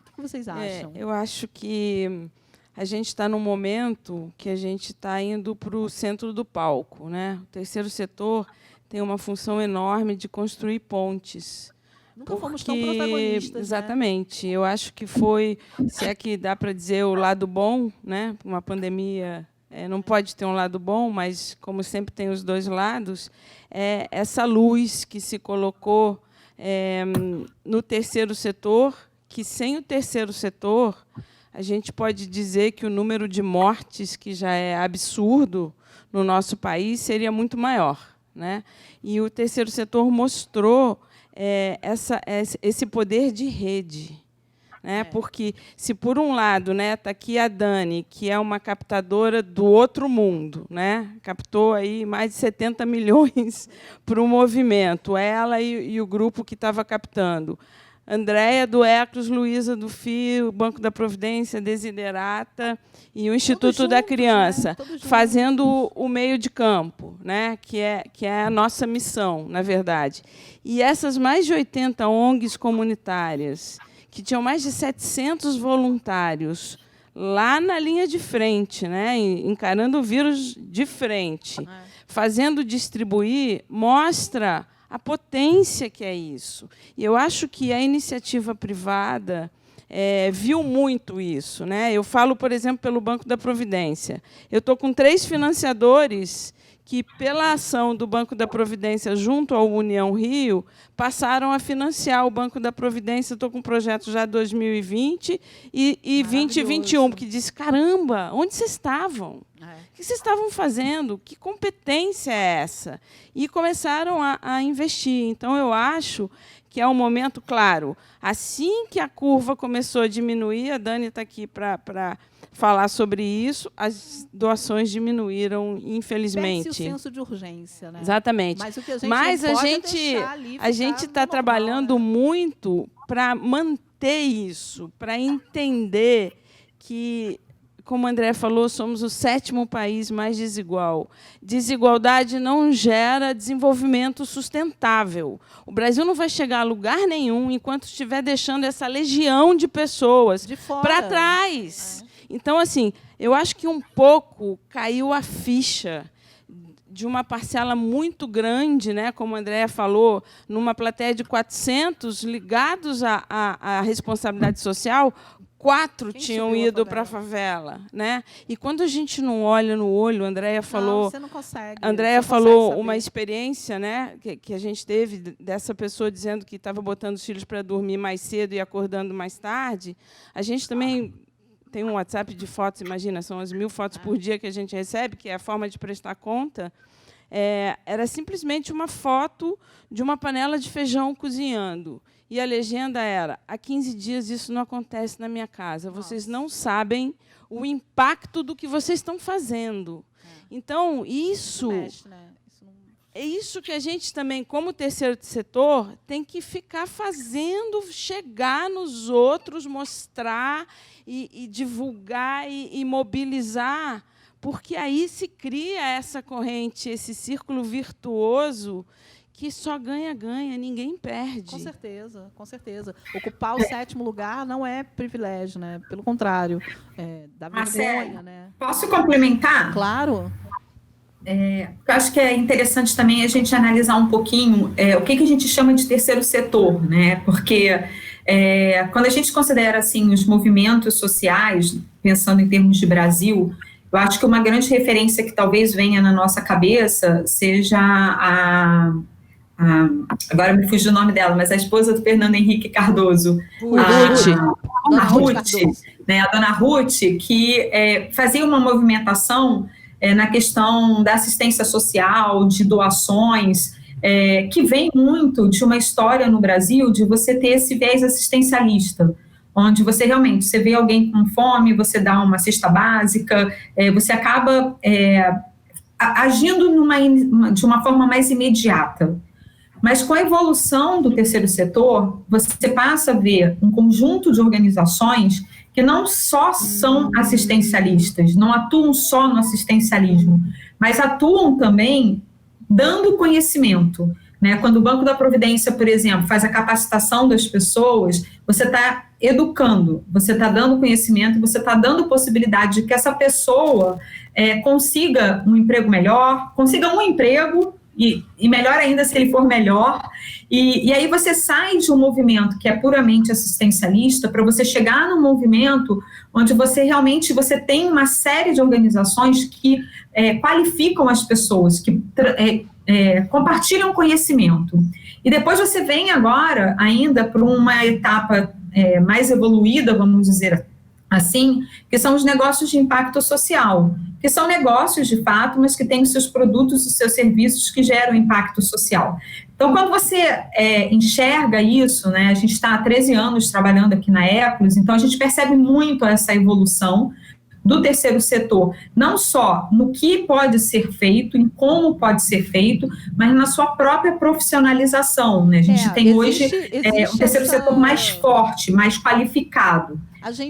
O que vocês acham?
Eu acho que a gente está num momento que a gente está indo para o centro do palco, né? O terceiro setor tem uma função enorme de construir pontes.
Nunca fomos tão protagonistas.
Exatamente. Né? Eu acho que foi, se é que dá para dizer o lado bom, né? Uma pandemia não pode ter um lado bom, mas, como sempre tem os dois lados, essa luz que se colocou no terceiro setor, que sem o terceiro setor a gente pode dizer que o número de mortes, que já é absurdo no nosso país, seria muito maior, né? E o terceiro setor mostrou esse poder de rede, né? Porque, se por um lado, né, está aqui a Dani, que é uma captadora do outro mundo, né? Captou aí mais de 70 milhões para o movimento, ela e o grupo que estava captando. Andréia do Eclos, Luísa do FI, o Banco da Providência, Desiderata e o Instituto da Criança, né? Fazendo o meio de campo, né? que é a nossa missão, na verdade. E essas mais de 80 ONGs comunitárias, que tinham mais de 700 voluntários lá na linha de frente, né? Encarando o vírus de frente, fazendo distribuir, mostra a potência que é isso. E eu acho que a iniciativa privada viu muito isso, né? Eu falo, por exemplo, pelo Banco da Providência. Eu estou com 3 financiadores que, pela ação do Banco da Providência junto ao União Rio, passaram a financiar o Banco da Providência. Estou com um projeto já 2020 e 2021, porque disse, caramba, onde vocês estavam? O que vocês estavam fazendo? Que competência é essa? E começaram a investir. Então, eu acho que é um momento, claro, assim que a curva começou a diminuir, a Dani está aqui para falar sobre isso, as doações diminuíram, infelizmente.
Perde-se o senso de urgência, né?
Exatamente.
Mas o que a gente não pode deixar ali
a gente está trabalhando muito para manter isso, para entender que, como a André falou, somos o 7º país mais desigual. Desigualdade não gera desenvolvimento sustentável. O Brasil não vai chegar a lugar nenhum enquanto estiver deixando essa legião de pessoas para trás. Então, assim, eu acho que um pouco caiu a ficha de uma parcela muito grande, né, como a Andréa falou, numa plateia de 400 ligados à responsabilidade social, 4 tinham ido para a favela, né? E quando a gente não olha no olho, a Andréa falou,
você não consegue.
A Andréa falou uma experiência, né, que a gente teve dessa pessoa dizendo que estava botando os filhos para dormir mais cedo e acordando mais tarde. A gente também tem um WhatsApp de fotos, imagina, são as 1000 fotos por dia que a gente recebe, que é a forma de prestar conta. Era simplesmente uma foto de uma panela de feijão cozinhando. E a legenda era, há 15 dias isso não acontece na minha casa. Vocês não sabem o impacto do que vocês estão fazendo. Então, isso é isso que a gente também, como terceiro setor, tem que ficar fazendo chegar nos outros, mostrar e divulgar e mobilizar, porque aí se cria essa corrente, esse círculo virtuoso que só ganha, ninguém perde.
Com certeza, com certeza. Ocupar o 7º lugar não é privilégio, né? Pelo contrário, dá vergonha, né?
Posso complementar?
Claro.
Eu acho que é interessante também a gente analisar um pouquinho o que a gente chama de terceiro setor, né? Porque quando a gente considera assim os movimentos sociais, pensando em termos de Brasil, eu acho que uma grande referência que talvez venha na nossa cabeça seja agora me fugiu o nome dela, mas a esposa do Fernando Henrique Cardoso, a Ruth, né, a dona Ruth, que fazia uma movimentação na questão da assistência social, de doações, que vem muito de uma história no Brasil de você ter esse viés assistencialista, onde você realmente, você vê alguém com fome, você dá uma cesta básica, você acaba agindo de uma forma mais imediata. Mas com a evolução do terceiro setor, você passa a ver um conjunto de organizações que não só são assistencialistas, não atuam só no assistencialismo, mas atuam também dando conhecimento. Né? Quando o Banco da Providência, por exemplo, faz a capacitação das pessoas, você está educando, você está dando conhecimento, você está dando possibilidade de que essa pessoa consiga um emprego melhor, consiga um emprego, e melhor ainda se ele for melhor, e aí você sai de um movimento que é puramente assistencialista para você chegar num movimento onde você realmente tem uma série de organizações que qualificam as pessoas, que compartilham conhecimento. E depois você vem agora ainda para uma etapa mais evoluída, vamos dizer assim, que são os negócios de impacto social, que são negócios de fato, mas que têm os seus produtos, os seus serviços que geram impacto social. Então, quando você enxerga isso, né, a gente está há 13 anos trabalhando aqui na Eclus, então a gente percebe muito essa evolução do terceiro setor, não só no que pode ser feito, em como pode ser feito, mas na sua própria profissionalização. Né? A gente tem hoje um terceiro setor mais forte, mais qualificado.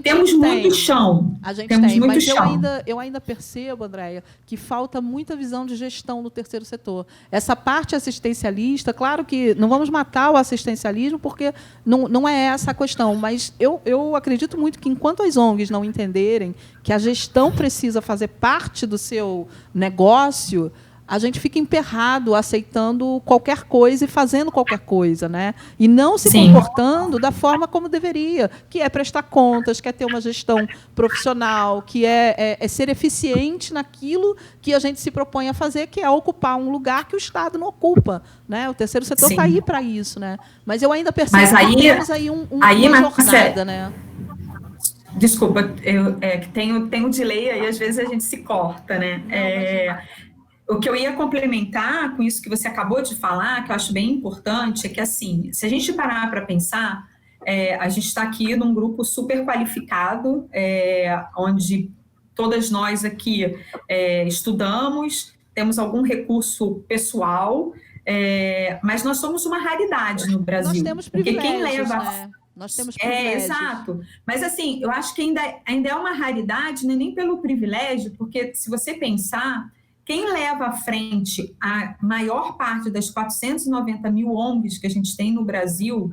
Temos muito chão.
Temos muito chão. Eu ainda percebo, Andréia, que falta muita visão de gestão no terceiro setor. Essa parte assistencialista, claro que não vamos matar o assistencialismo, porque não é essa a questão, mas eu acredito muito que, enquanto as ONGs não entenderem que a gestão precisa fazer parte do seu negócio, a gente fica emperrado aceitando qualquer coisa e fazendo qualquer coisa, né? E não se comportando da forma como deveria, que é prestar contas, que é ter uma gestão profissional, que é ser eficiente naquilo que a gente se propõe a fazer, que é ocupar um lugar que o Estado não ocupa, né? O terceiro setor está aí para isso, né? Mas eu ainda percebo que temos aí uma jornada, né?
Desculpa, que tem um delay aí, às vezes a gente se corta, né? O que eu ia complementar com isso que você acabou de falar, que eu acho bem importante, é que, assim, se a gente parar para pensar, a gente está aqui num grupo super qualificado, onde todas nós aqui estudamos, temos algum recurso pessoal, mas nós somos uma raridade no Brasil.
Nós temos privilégios, porque quem leva... né? Nós temos privilégios.
Exato. Mas, assim, eu acho que ainda é uma raridade, né? Nem pelo privilégio, porque, se você pensar... Quem leva à frente a maior parte das 490 mil ONGs que a gente tem no Brasil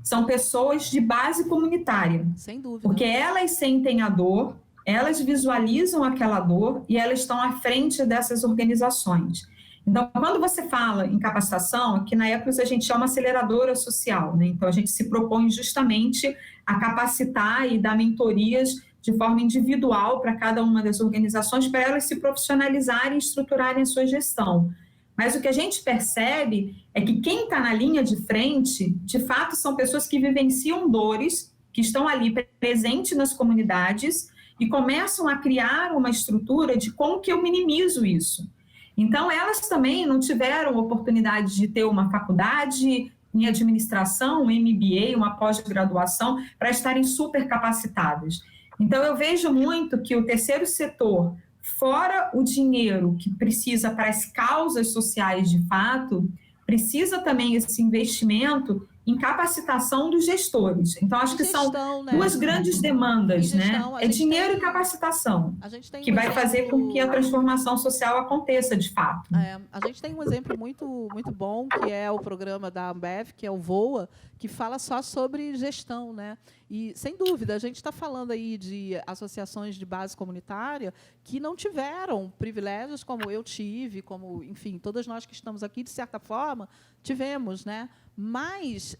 são pessoas de base comunitária.
Sem dúvida.
Porque elas sentem a dor, elas visualizam aquela dor e elas estão à frente dessas organizações. Então, quando você fala em capacitação, aqui na Eclus a gente é uma aceleradora social, né? Então, a gente se propõe justamente a capacitar e dar mentorias de forma individual para cada uma das organizações, para elas se profissionalizarem e estruturarem a sua gestão. Mas o que a gente percebe é que quem está na linha de frente, de fato, são pessoas que vivenciam dores, que estão ali presentes nas comunidades e começam a criar uma estrutura de como que eu minimizo isso. Então, elas também não tiveram oportunidade de ter uma faculdade em administração, um MBA, uma pós-graduação, para estarem super capacitadas. Então, eu vejo muito que o terceiro setor, fora o dinheiro que precisa para as causas sociais de fato, precisa também esse investimento em capacitação dos gestores. Então, acho que são duas grandes demandas, né? É dinheiro e capacitação, que vai fazer com que a transformação social aconteça de fato.
A gente tem um exemplo muito, muito bom, que é o programa da Ambev, que é o VOA, que fala só sobre gestão, né? E, sem dúvida, a gente está falando aí de associações de base comunitária que não tiveram privilégios como eu tive, como, enfim, todas nós que estamos aqui, de certa forma, tivemos, né? Mas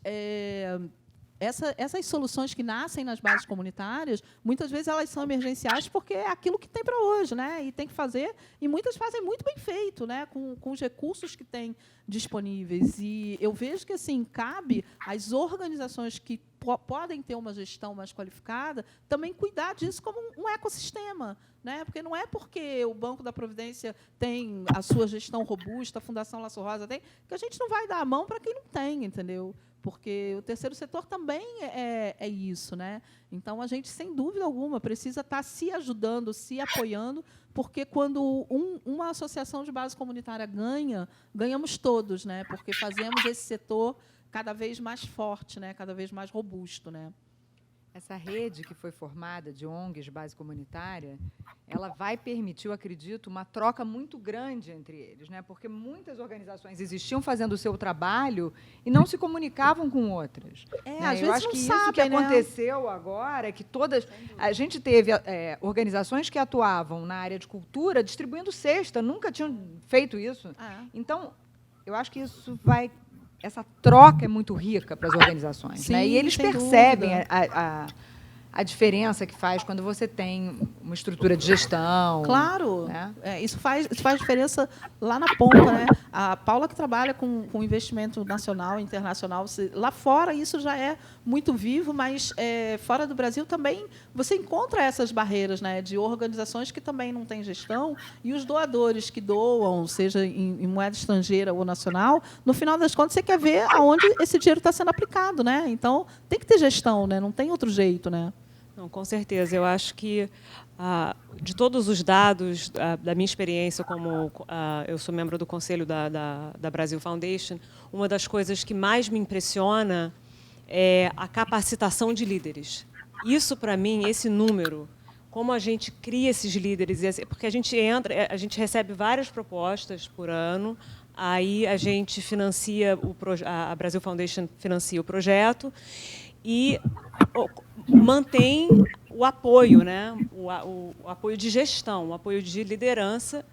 essas soluções que nascem nas bases comunitárias, muitas vezes elas são emergenciais porque é aquilo que tem para hoje, né? E tem que fazer, e muitas fazem muito bem feito, né? Com os recursos que têm disponíveis. E eu vejo que, assim, cabe às organizações que podem ter uma gestão mais qualificada, também cuidar disso como um ecossistema, né? Porque não é porque o Banco da Providência tem a sua gestão robusta, a Fundação Laço Rosa tem, que a gente não vai dar a mão para quem não tem, entendeu? Porque o terceiro setor também é isso, né? Então, a gente, sem dúvida alguma, precisa estar se ajudando, se apoiando, porque quando uma associação de base comunitária ganhamos todos, né? Porque fazemos esse setor cada vez mais forte, né? Cada vez mais robusto, né?
Essa rede que foi formada de ONGs de base comunitária, ela vai permitir, eu acredito, uma troca muito grande entre eles, né? Porque muitas organizações existiam fazendo o seu trabalho e não se comunicavam com outras. Né?
Às
eu
vezes
acho
não
que
sabem,
isso que
né?
aconteceu agora é que todas... A gente teve organizações que atuavam na área de cultura distribuindo cesta, nunca tinham feito isso. Então, eu acho que isso vai... Essa troca é muito rica para as organizações.
Sim,
né? E eles percebem a diferença que faz quando você tem uma estrutura de gestão.
Claro,
né?
Isso faz diferença lá na ponta, né? A Paula, que trabalha com investimento nacional e internacional, lá fora isso já é muito vivo, mas fora do Brasil também você encontra essas barreiras, né? De organizações que também não têm gestão, e os doadores que doam, seja em moeda estrangeira ou nacional, no final das contas você quer ver aonde esse dinheiro está sendo aplicado, né? Então tem que ter gestão, né? Não tem outro jeito, né?
Não, com certeza. Eu acho que, de todos os dados da minha experiência, como eu sou membro do conselho da Brasil Foundation, uma das coisas que mais me impressiona é a capacitação de líderes. Isso, para mim, esse número, como a gente cria esses líderes, porque a gente recebe várias propostas por ano, aí a gente financia, a Brasil Foundation financia o projeto e mantém o apoio, né? O apoio de gestão, o apoio de liderança.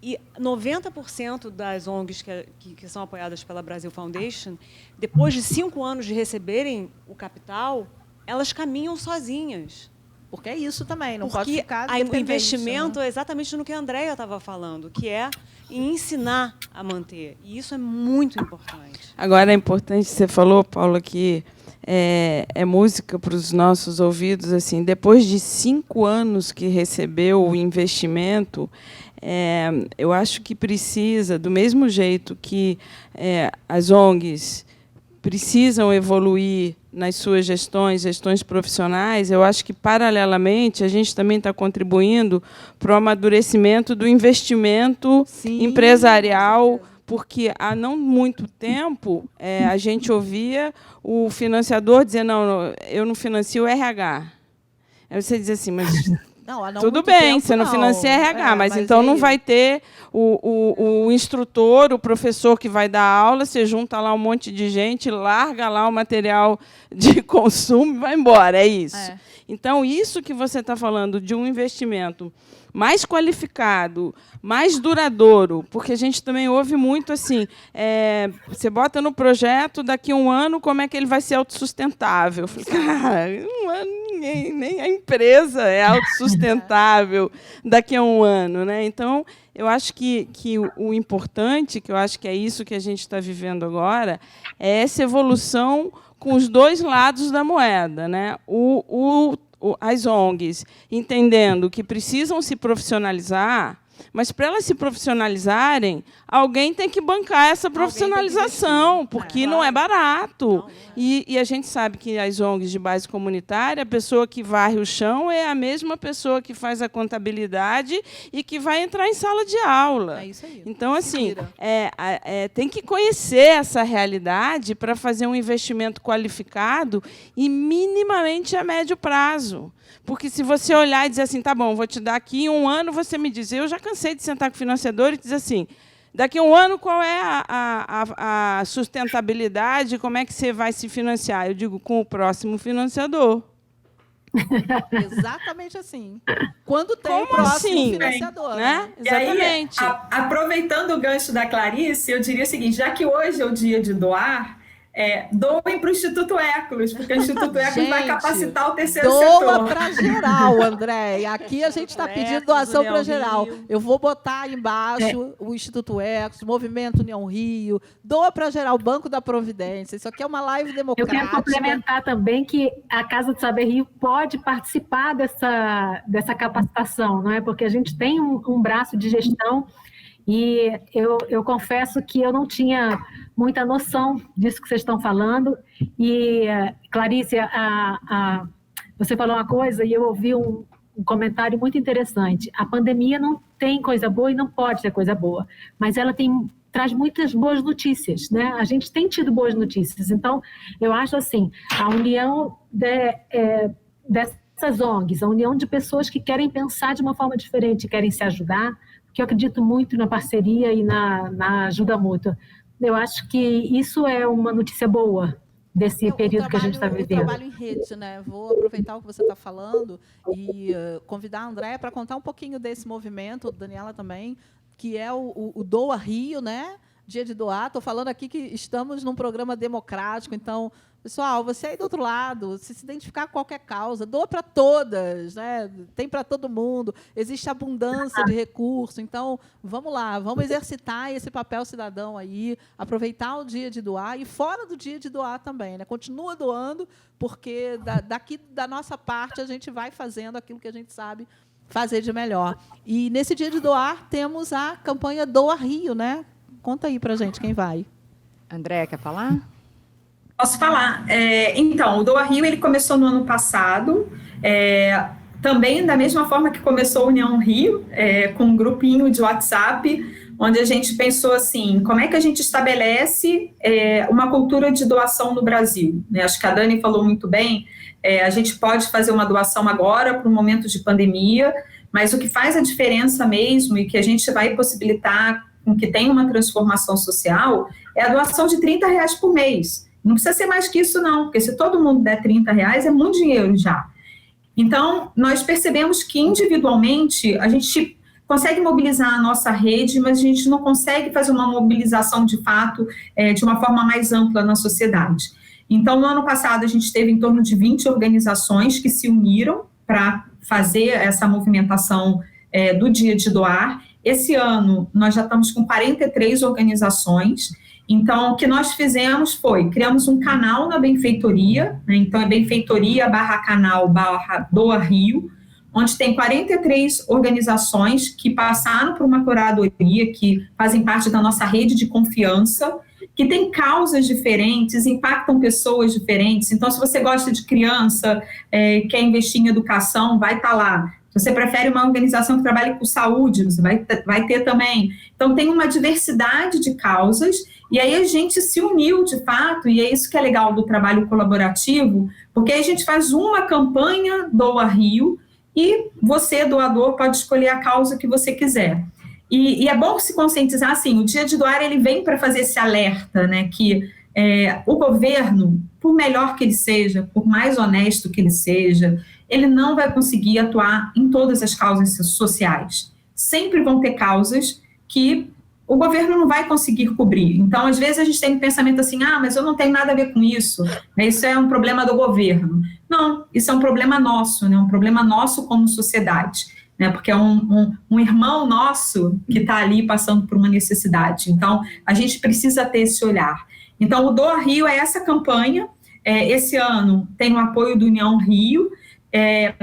E 90% das ONGs que são apoiadas pela Brasil Foundation, depois de 5 anos de receberem o capital, elas caminham sozinhas.
Porque é isso também, não
Porque
pode ficar
o investimento é exatamente no que a Andréia estava falando, que é em ensinar a manter. E isso é muito importante.
Agora, é importante, você falou, Paula, que é música para os nossos ouvidos. Assim, depois de 5 anos que recebeu o investimento, eu acho que precisa, do mesmo jeito que as ONGs precisam evoluir nas suas gestões profissionais, eu acho que, paralelamente, a gente também está contribuindo para o amadurecimento do investimento empresarial, porque há não muito tempo a gente ouvia o financiador dizer: não, eu não financio o RH. Aí você diz assim, mas tudo bem, você não financia RH, mas então não vai ter o instrutor, o professor que vai dar aula, você junta lá um monte de gente, larga lá o material de consumo e vai embora, é isso. Então, isso que você está falando de um investimento mais qualificado, mais duradouro, porque a gente também ouve muito assim, você bota no projeto, daqui a 1 ano, como é que ele vai ser autossustentável? Eu falei, cara, 1 ano nem a empresa é autossustentável daqui a 1 ano. Né? Então, eu acho que o importante, que eu acho que é isso que a gente está vivendo agora, é essa evolução com os 2 lados da moeda. Né? As ONGs entendendo que precisam se profissionalizar, mas, para elas se profissionalizarem, alguém tem que bancar essa profissionalização, porque não é barato. E a gente sabe que as ONGs de base comunitária, a pessoa que varre o chão é a mesma pessoa que faz a contabilidade e que vai entrar em sala de aula.
É isso aí.
Então, assim, tem que conhecer essa realidade para fazer um investimento qualificado e minimamente a médio prazo. Porque, se você olhar e dizer assim, tá bom, vou te dar aqui 1 ano, você me diz, eu já cansei de sentar com o financiador e dizer assim, daqui a 1 ano, qual é a sustentabilidade, como é que você vai se financiar? Eu digo, com o próximo financiador.
Exatamente assim. Quando tem o próximo financiador.
Né?
Exatamente. E aí, aproveitando o gancho da Clarice, eu diria o seguinte, já que hoje é o dia de doar, doem para o Instituto Eclos, porque o Instituto Eclos vai capacitar o terceiro
doa
setor.
Doa para geral, André. Aqui a gente está pedindo doação para geral. Eu vou botar aí embaixo o Instituto Eclos, Movimento União Rio, doa para geral, Banco da Providência. Isso aqui é uma live democrática.
Eu quero complementar também que a Casa do Saber Rio pode participar dessa capacitação, não é? Porque a gente tem um braço de gestão. E eu confesso que eu não tinha muita noção disso que vocês estão falando. E, Clarice, você falou uma coisa e eu ouvi um comentário muito interessante. A pandemia não tem coisa boa e não pode ter coisa boa, mas ela traz muitas boas notícias, né? A gente tem tido boas notícias. Então, eu acho assim, a união dessas ONGs, a união de pessoas que querem pensar de uma forma diferente, querem se ajudar, que eu acredito muito na parceria e na ajuda mútua. Eu acho que isso é uma notícia boa desse período que a gente está vivendo.
O trabalho em rede, né? Vou aproveitar o que você está falando e convidar a Andréa para contar um pouquinho desse movimento, Daniela também, que é o Doa Rio, né? Dia de doar. Estou falando aqui que estamos num programa democrático, então, pessoal, você aí do outro lado, se identificar com qualquer causa, doa para todas, né? Tem para todo mundo, existe abundância de recursos, então, vamos lá, vamos exercitar esse papel cidadão aí, aproveitar o dia de doar e fora do dia de doar também, né? Continua doando, porque daqui da nossa parte a gente vai fazendo aquilo que a gente sabe fazer de melhor. E nesse dia de doar temos a campanha Doa Rio, né? Conta aí para a gente quem vai.
Andréa, quer falar?
Posso falar. Então, o Doa Rio ele começou no ano passado, também da mesma forma que começou a União Rio, com um grupinho de WhatsApp, onde a gente pensou assim, como é que a gente estabelece uma cultura de doação no Brasil? Né? Acho que a Dani falou muito bem, a gente pode fazer uma doação agora para um momento de pandemia, mas o que faz a diferença mesmo e que a gente vai possibilitar com que tenha uma transformação social é a doação de R$30 por mês. Não precisa ser mais que isso, não, porque se todo mundo der R$30, é muito dinheiro já. Então, nós percebemos que, individualmente, a gente consegue mobilizar a nossa rede, mas a gente não consegue fazer uma mobilização, de fato, de uma forma mais ampla na sociedade. Então, no ano passado, a gente teve em torno de 20 organizações que se uniram para fazer essa movimentação do Dia de Doar. Esse ano, nós já estamos com 43 organizações. Então, o que nós fizemos foi, criamos um canal na Benfeitoria, né? Então é benfeitoria/canal/Doa Rio, onde tem 43 organizações que passaram por uma curadoria, que fazem parte da nossa rede de confiança, que tem causas diferentes, impactam pessoas diferentes. Então, se você gosta de criança, quer investir em educação, vai estar lá. Se você prefere uma organização que trabalhe com saúde, você vai ter também. Então, tem uma diversidade de causas, e aí a gente se uniu, de fato, e é isso que é legal do trabalho colaborativo, porque aí a gente faz uma campanha Doa Rio, e você, doador, pode escolher a causa que você quiser. E é bom se conscientizar, assim, o Dia de Doar, ele vem para fazer esse alerta, né, que o governo, por melhor que ele seja, por mais honesto que ele seja, ele não vai conseguir atuar em todas as causas sociais. Sempre vão ter causas que o governo não vai conseguir cobrir. Então, às vezes, a gente tem um pensamento assim, mas eu não tenho nada a ver com isso, né? Isso é um problema do governo. Não, isso é um problema nosso, né? Um problema nosso como sociedade, né? Porque é um irmão nosso que está ali passando por uma necessidade. Então, a gente precisa ter esse olhar. Então, o Doa Rio é essa campanha. Esse ano tem o apoio do União Rio,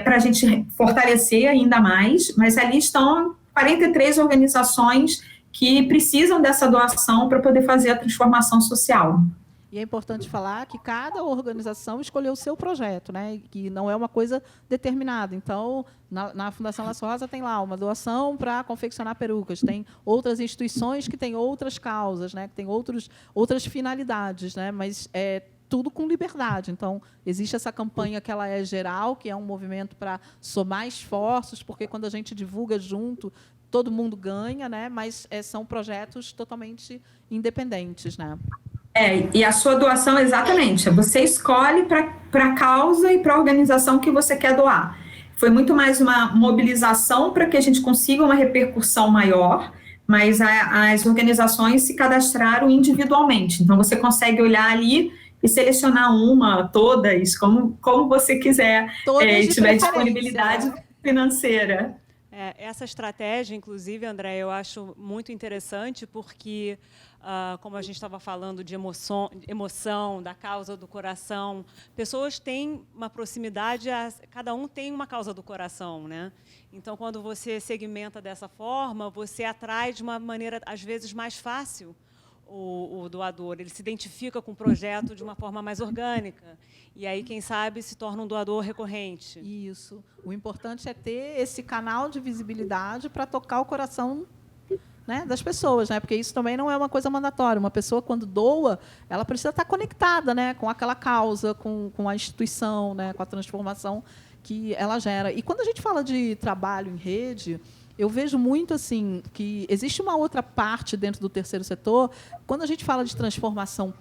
para a gente fortalecer ainda mais, mas ali estão 43 organizações que precisam dessa doação para poder fazer a transformação social.
E é importante falar que cada organização escolheu o seu projeto, né? Que não é uma coisa determinada. Então, na Fundação Laço Rosa tem lá uma doação para confeccionar perucas, tem outras instituições que têm outras causas, né? Que têm outras finalidades, né? Mas tudo com liberdade. Então, existe essa campanha que ela é geral, que é um movimento para somar esforços, porque quando a gente divulga junto, todo mundo ganha, né? Mas são projetos totalmente independentes, né?
E a sua doação, exatamente, você escolhe para a causa e para a organização que você quer doar. Foi muito mais uma mobilização para que a gente consiga uma repercussão maior, mas as organizações se cadastraram individualmente. Então, você consegue olhar ali e selecionar uma, todas, como você quiser, e tiver disponibilidade financeira.
Essa estratégia, inclusive, André, eu acho muito interessante, porque, como a gente estava falando de emoção, da causa do coração, pessoas têm uma proximidade, cada um tem uma causa do coração, né? Então, quando você segmenta dessa forma, você atrai de uma maneira, às vezes, mais fácil o doador. Ele se identifica com o projeto de uma forma mais orgânica. E aí, quem sabe, se torna um doador recorrente.
Isso. O importante é ter esse canal de visibilidade para tocar o coração, né, das pessoas, né? Porque isso também não é uma coisa mandatória. Uma pessoa, quando doa, ela precisa estar conectada, né, com aquela causa, com a instituição, né, com a transformação que ela gera. E quando a gente fala de trabalho em rede, eu vejo muito assim que existe uma outra parte dentro do terceiro setor. Quando a gente fala de transformação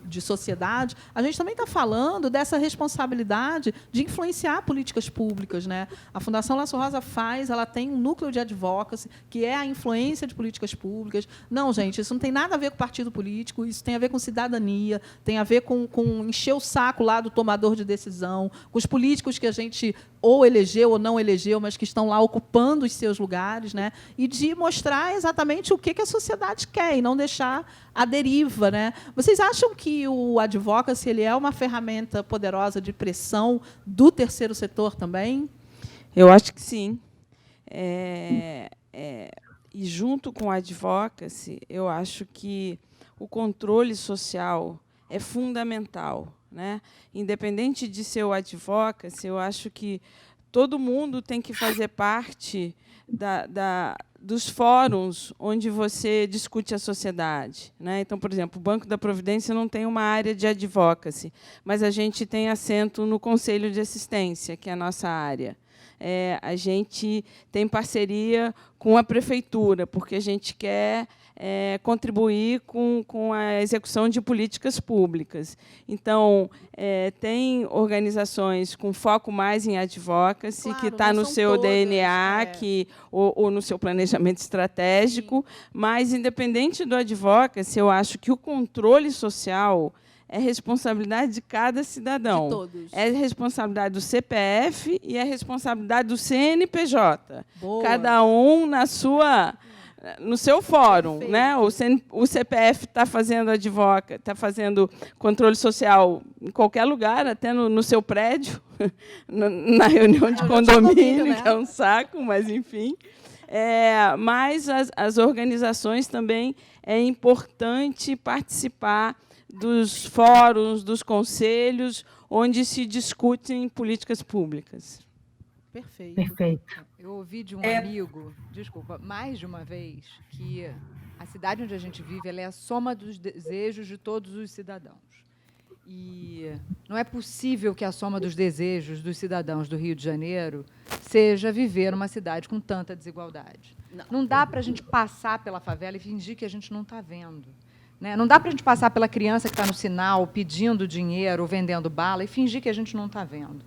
de sociedade, a gente também está falando dessa responsabilidade de influenciar políticas públicas, né? A Fundação Laço Rosa ela tem um núcleo de advocacy, que é a influência de políticas públicas. Não, gente, isso não tem nada a ver com partido político, isso tem a ver com cidadania, tem a ver com encher o saco lá do tomador de decisão, com os políticos que a gente ou elegeu ou não elegeu, mas que estão lá ocupando os seus lugares, né? E de mostrar exatamente o que a sociedade quer e não deixar a deriva, né? Vocês acham que o advocacy ele é uma ferramenta poderosa de pressão do terceiro setor também?
Eu acho que sim. E junto com o advocacy, eu acho que o controle social é fundamental, né? Independente de ser o advocacy, eu acho que todo mundo tem que fazer parte dos fóruns onde você discute a sociedade, né? Então, por exemplo, o Banco da Providência não tem uma área de advocacy, mas a gente tem assento no Conselho de Assistência, que é a nossa área. A gente tem parceria com a prefeitura, porque a gente quer contribuir com a execução de políticas públicas. Então, tem organizações com foco mais em advocacy, claro, que está no seu DNA, ou no seu planejamento estratégico, sim. Mas, independente do advocacy, eu acho que o controle social é responsabilidade de cada cidadão. De todos. É responsabilidade do CPF e é responsabilidade do CNPJ. Boa. Cada um no seu fórum, né? O CPF está fazendo está fazendo controle social em qualquer lugar, até no seu prédio, na reunião de condomínio, né? Que é um saco, mas enfim. Mas as organizações também é importante participar dos fóruns, dos conselhos, onde se discutem políticas públicas.
Perfeito.
Perfeito.
Eu ouvi de um amigo, mais de uma vez, que a cidade onde a gente vive ela é a soma dos desejos de todos os cidadãos. E não é possível que a soma dos desejos dos cidadãos do Rio de Janeiro seja viver numa cidade com tanta desigualdade. Não dá para a gente passar pela favela e fingir que a gente não está vendo. Né? Não dá para a gente passar pela criança que está no sinal pedindo dinheiro ou vendendo bala e fingir que a gente não está vendo.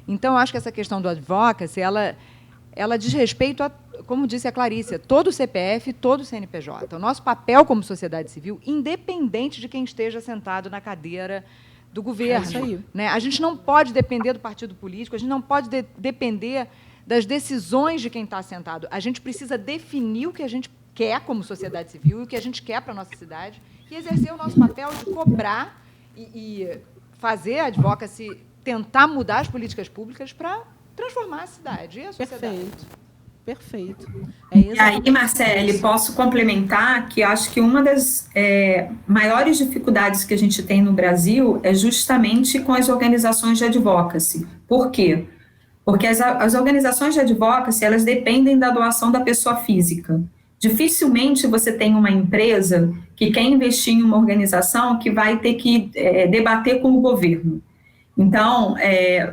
Então, acho que essa questão do advocacy, ela diz respeito a, como disse a Clarice, todo o CPF, todo o CNPJ. O nosso papel como sociedade civil, independente de quem esteja sentado na cadeira do governo. Isso aí. Né? A gente não pode depender do partido político, a gente não pode depender das decisões de quem está sentado. A gente precisa definir o que a gente quer como sociedade civil e o que a gente quer para a nossa cidade e exercer o nosso papel de cobrar e fazer a advocacy, tentar mudar as políticas públicas para transformar a cidade e a sociedade.
Perfeito.
E aí, Marcele, posso complementar que acho que uma das maiores dificuldades que a gente tem no Brasil é justamente com as organizações de advocacy. Por quê? Porque as organizações de advocacy, elas dependem da doação da pessoa física. Dificilmente você tem uma empresa que quer investir em uma organização que vai ter que debater com o governo. Então,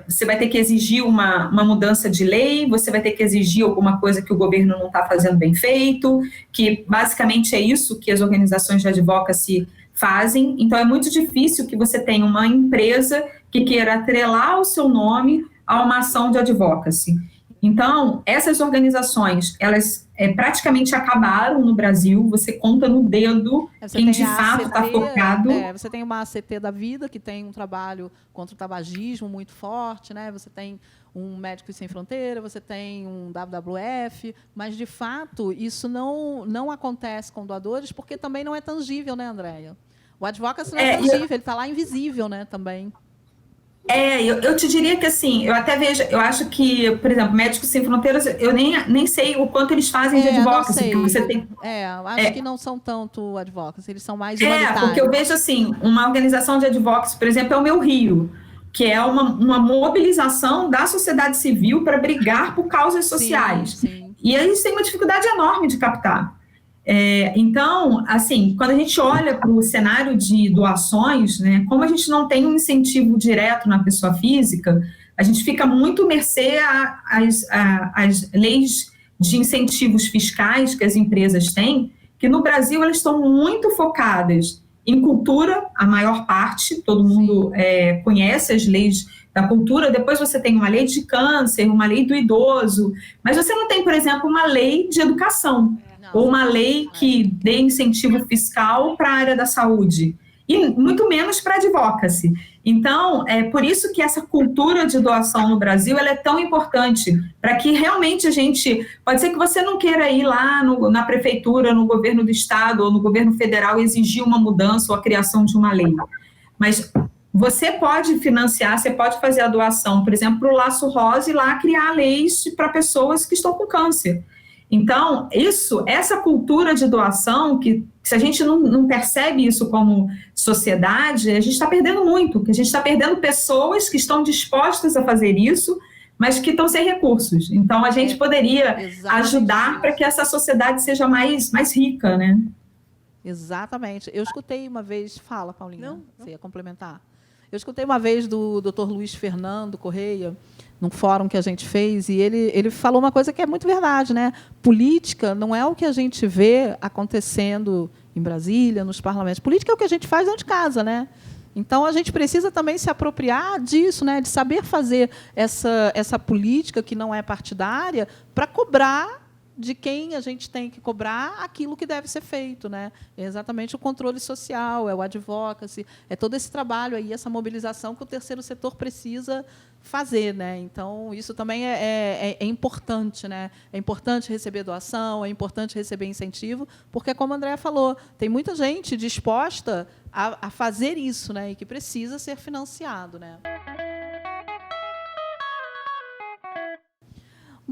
você vai ter que exigir uma mudança de lei, você vai ter que exigir alguma coisa que o governo não está fazendo bem feito, que basicamente é isso que as organizações de advocacy fazem. Então, é muito difícil que você tenha uma empresa que queira atrelar o seu nome a uma ação de advocacy. Então, essas organizações, elas praticamente acabaram no Brasil, você conta no dedo quem de fato está focado.
Você tem uma ACT da vida, que tem um trabalho contra o tabagismo muito forte, né? Você tem um Médicos Sem Fronteira, você tem um WWF, mas, de fato, isso não acontece com doadores, porque também não é tangível, né, Andréia? O advocacy não é tangível, ele está lá invisível, né, também.
Eu te diria que, assim, eu até vejo, eu acho que, por exemplo, Médicos Sem Fronteiras, eu nem sei o quanto eles fazem de advocacy.
Não sei.
Você tem...
acho que não são tanto advocacy, eles são mais humanitários.
Porque eu vejo, assim, uma organização de advocacy, por exemplo, é o Meu Rio, que é uma mobilização da sociedade civil para brigar por causas sociais.
Sim.
E eles têm uma dificuldade enorme de captar. Então, assim, quando a gente olha para o cenário de doações, né, como a gente não tem um incentivo direto na pessoa física, a gente fica muito mercê às leis de incentivos fiscais que as empresas têm, que no Brasil elas estão muito focadas em cultura, a maior parte, todo mundo conhece as leis da cultura, depois você tem uma lei de câncer, uma lei do idoso, mas você não tem, por exemplo, uma lei de educação, ou uma lei que dê incentivo fiscal para a área da saúde, e muito menos para a advocacy. Então, é por isso que essa cultura de doação no Brasil ela é tão importante, para que realmente a gente... Pode ser que você não queira ir lá na prefeitura, no governo do estado ou no governo federal e exigir uma mudança ou a criação de uma lei, mas você pode financiar, você pode fazer a doação, por exemplo, para o Laço Rosa e lá criar leis para pessoas que estão com câncer. Então, essa cultura de doação, que se a gente não percebe isso como sociedade, a gente está perdendo muito, porque a gente está perdendo pessoas que estão dispostas a fazer isso, mas que estão sem recursos. Então, a gente poderia ajudar para que essa sociedade seja mais rica, né?
Exatamente. Eu escutei uma vez... Fala, Paulinha. Não. Você ia complementar? Eu escutei uma vez do Dr. Luiz Fernando Correia, num fórum que a gente fez, e ele falou uma coisa que é muito verdade, né? Política não é o que a gente vê acontecendo em Brasília, nos parlamentos. Política é o que a gente faz dentro de casa, né? Então, a gente precisa também se apropriar disso, né? De saber fazer essa política que não é partidária para cobrar de quem a gente tem que cobrar aquilo que deve ser feito, né? É exatamente o controle social, é o advocacy, é todo esse trabalho aí, essa mobilização que o terceiro setor precisa fazer, né? Então, isso também é importante, né? É importante receber doação, é importante receber incentivo, porque, como a Andréa falou, tem muita gente disposta a fazer isso, né? E que precisa ser financiado, né?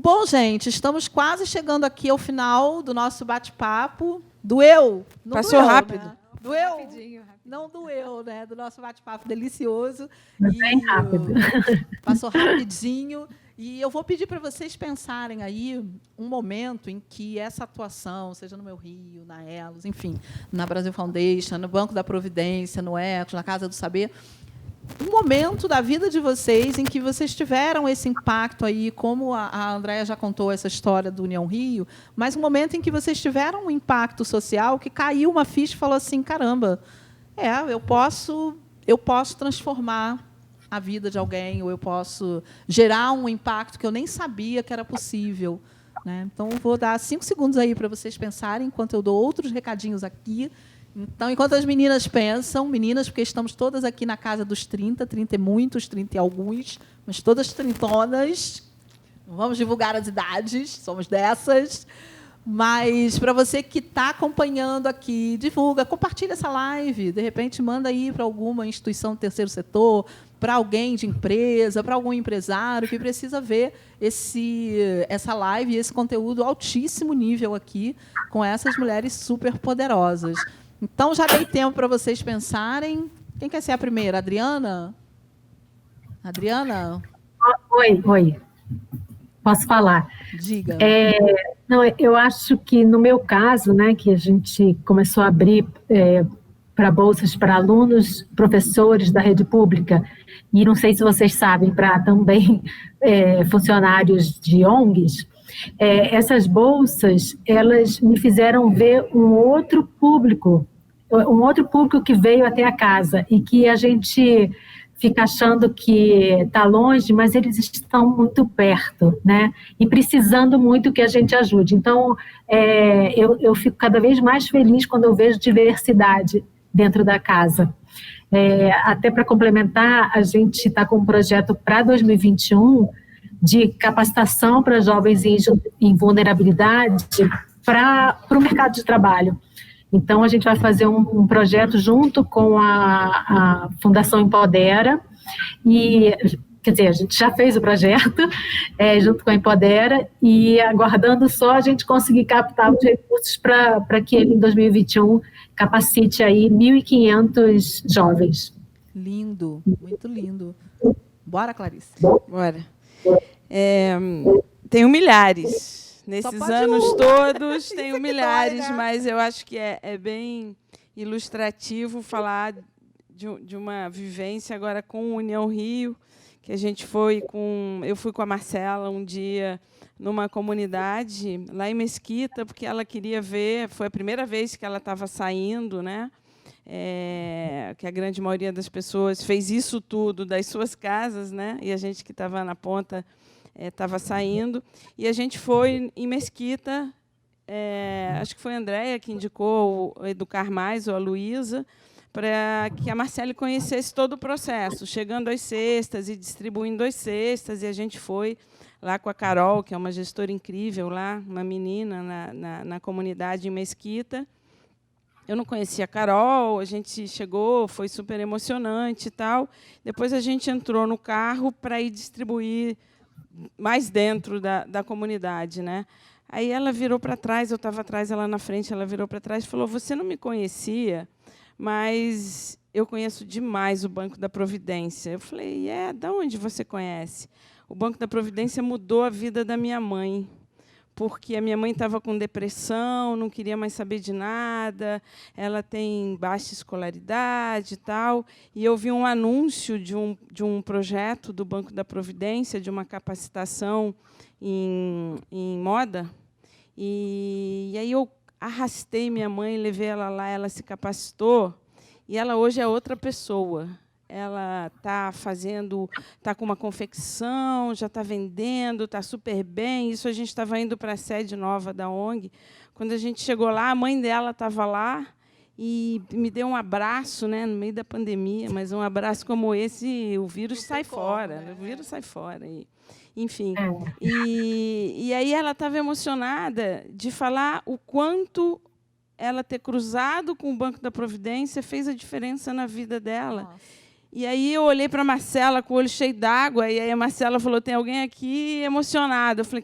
Bom, gente, estamos quase chegando aqui ao final do nosso bate-papo. Doeu? Não
passou
doeu,
rápido.
Né? Doeu?
Rapidinho.
Não doeu, né? Do nosso bate-papo delicioso.
Bem rápido.
Passou rapidinho. E eu vou pedir para vocês pensarem aí um momento em que essa atuação, seja no Meu Rio, na Elos, enfim, na Brasil Foundation, no Banco da Providência, no Ecos, na Casa do Saber, um momento da vida de vocês em que vocês tiveram esse impacto aí, como a Andréa já contou essa história do União Rio, mas um momento em que vocês tiveram um impacto social, que caiu uma ficha e falou assim, caramba, eu posso transformar a vida de alguém, ou eu posso gerar um impacto que eu nem sabia que era possível, né? Então, vou dar 5 segundos aí para vocês pensarem, enquanto eu dou outros recadinhos aqui. Então, enquanto as meninas pensam, meninas, porque estamos todas aqui na casa dos 30 e muitos, 30 e alguns, mas todas trintonas, não vamos divulgar as idades, somos dessas, mas para você que está acompanhando aqui, divulga, compartilha essa live, de repente manda aí para alguma instituição do terceiro setor, para alguém de empresa, para algum empresário que precisa ver essa live e esse conteúdo altíssimo nível aqui, com essas mulheres super poderosas. Então, já dei tempo para vocês pensarem. Quem quer ser a primeira? Adriana? Adriana?
Oi. Posso falar?
Diga.
Não, eu acho que, no meu caso, né, que a gente começou a abrir para bolsas para alunos, professores da rede pública, e não sei se vocês sabem, para também funcionários de ONGs, essas bolsas, elas me fizeram ver um outro público que veio até a casa e que a gente fica achando que está longe, mas eles estão muito perto, né? E precisando muito que a gente ajude. Então, eu fico cada vez mais feliz quando eu vejo diversidade dentro da casa. Até para complementar, a gente está com um projeto para 2021 de capacitação para jovens em vulnerabilidade para o mercado de trabalho. Então, a gente vai fazer um projeto junto com a Fundação Empodera, quer dizer, a gente já fez o projeto junto com a Empodera, e aguardando só a gente conseguir captar os recursos para que ele, em 2021, capacite aí 1.500 jovens.
Lindo, muito lindo. Bora, Clarice.
Bora. Tenho milhares. Nesses anos todos, tenho milhares, né? Mas eu acho que é bem ilustrativo falar de uma vivência agora com União Rio, que a gente eu fui com a Marcela um dia numa comunidade lá em Mesquita, porque ela queria ver, foi a primeira vez que ela estava saindo, né? Que a grande maioria das pessoas fez isso tudo das suas casas, né? E a gente que estava na ponta estava saindo, e a gente foi em Mesquita, acho que foi a Andréia que indicou o Educar Mais, ou a Luísa, para que a Marcele conhecesse todo o processo, chegando às cestas e distribuindo as cestas, e a gente foi lá com a Carol, que é uma gestora incrível lá, uma menina na comunidade em Mesquita. Eu não conhecia a Carol, a gente chegou, foi super emocionante e tal. Depois a gente entrou no carro para ir distribuir mais dentro da comunidade, né? Aí ela virou para trás, eu estava atrás, ela na frente, ela virou para trás e falou: você não me conhecia, mas eu conheço demais o Banco da Providência. Eu falei: de onde você conhece? O Banco da Providência mudou a vida da minha mãe, porque a minha mãe estava com depressão, não queria mais saber de nada, ela tem baixa escolaridade e tal, e eu vi um anúncio de um projeto do Banco da Providência, de uma capacitação em moda, e aí eu arrastei minha mãe, levei ela lá, ela se capacitou, e ela hoje é outra pessoa. Ela está com uma confecção, já está vendendo, está super bem. Isso a gente estava indo para a sede nova da ONG. Quando a gente chegou lá, a mãe dela estava lá e me deu um abraço, né, no meio da pandemia, mas um abraço como esse, o vírus sai fora, né? O vírus sai fora. Enfim. E aí ela estava emocionada de falar o quanto ela ter cruzado com o Banco da Providência fez a diferença na vida dela. Nossa. E aí eu olhei para a Marcela com o olho cheio d'água, e aí a Marcela falou: tem alguém aqui emocionado. Eu falei: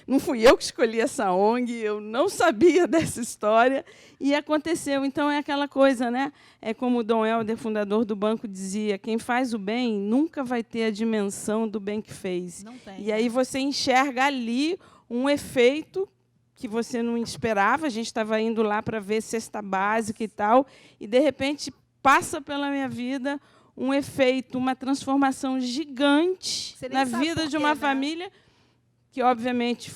não fui eu que escolhi essa ONG, eu não sabia dessa história, e aconteceu. Então, é aquela coisa, né? É como o Dom Helder, fundador do banco, dizia: quem faz o bem nunca vai ter a dimensão do bem que fez. Não tem, e aí você enxerga ali um efeito que você não esperava. A gente estava indo lá para ver cesta básica e tal, e, de repente, passa pela minha vida um efeito, uma transformação gigante na vida de uma família, que, obviamente,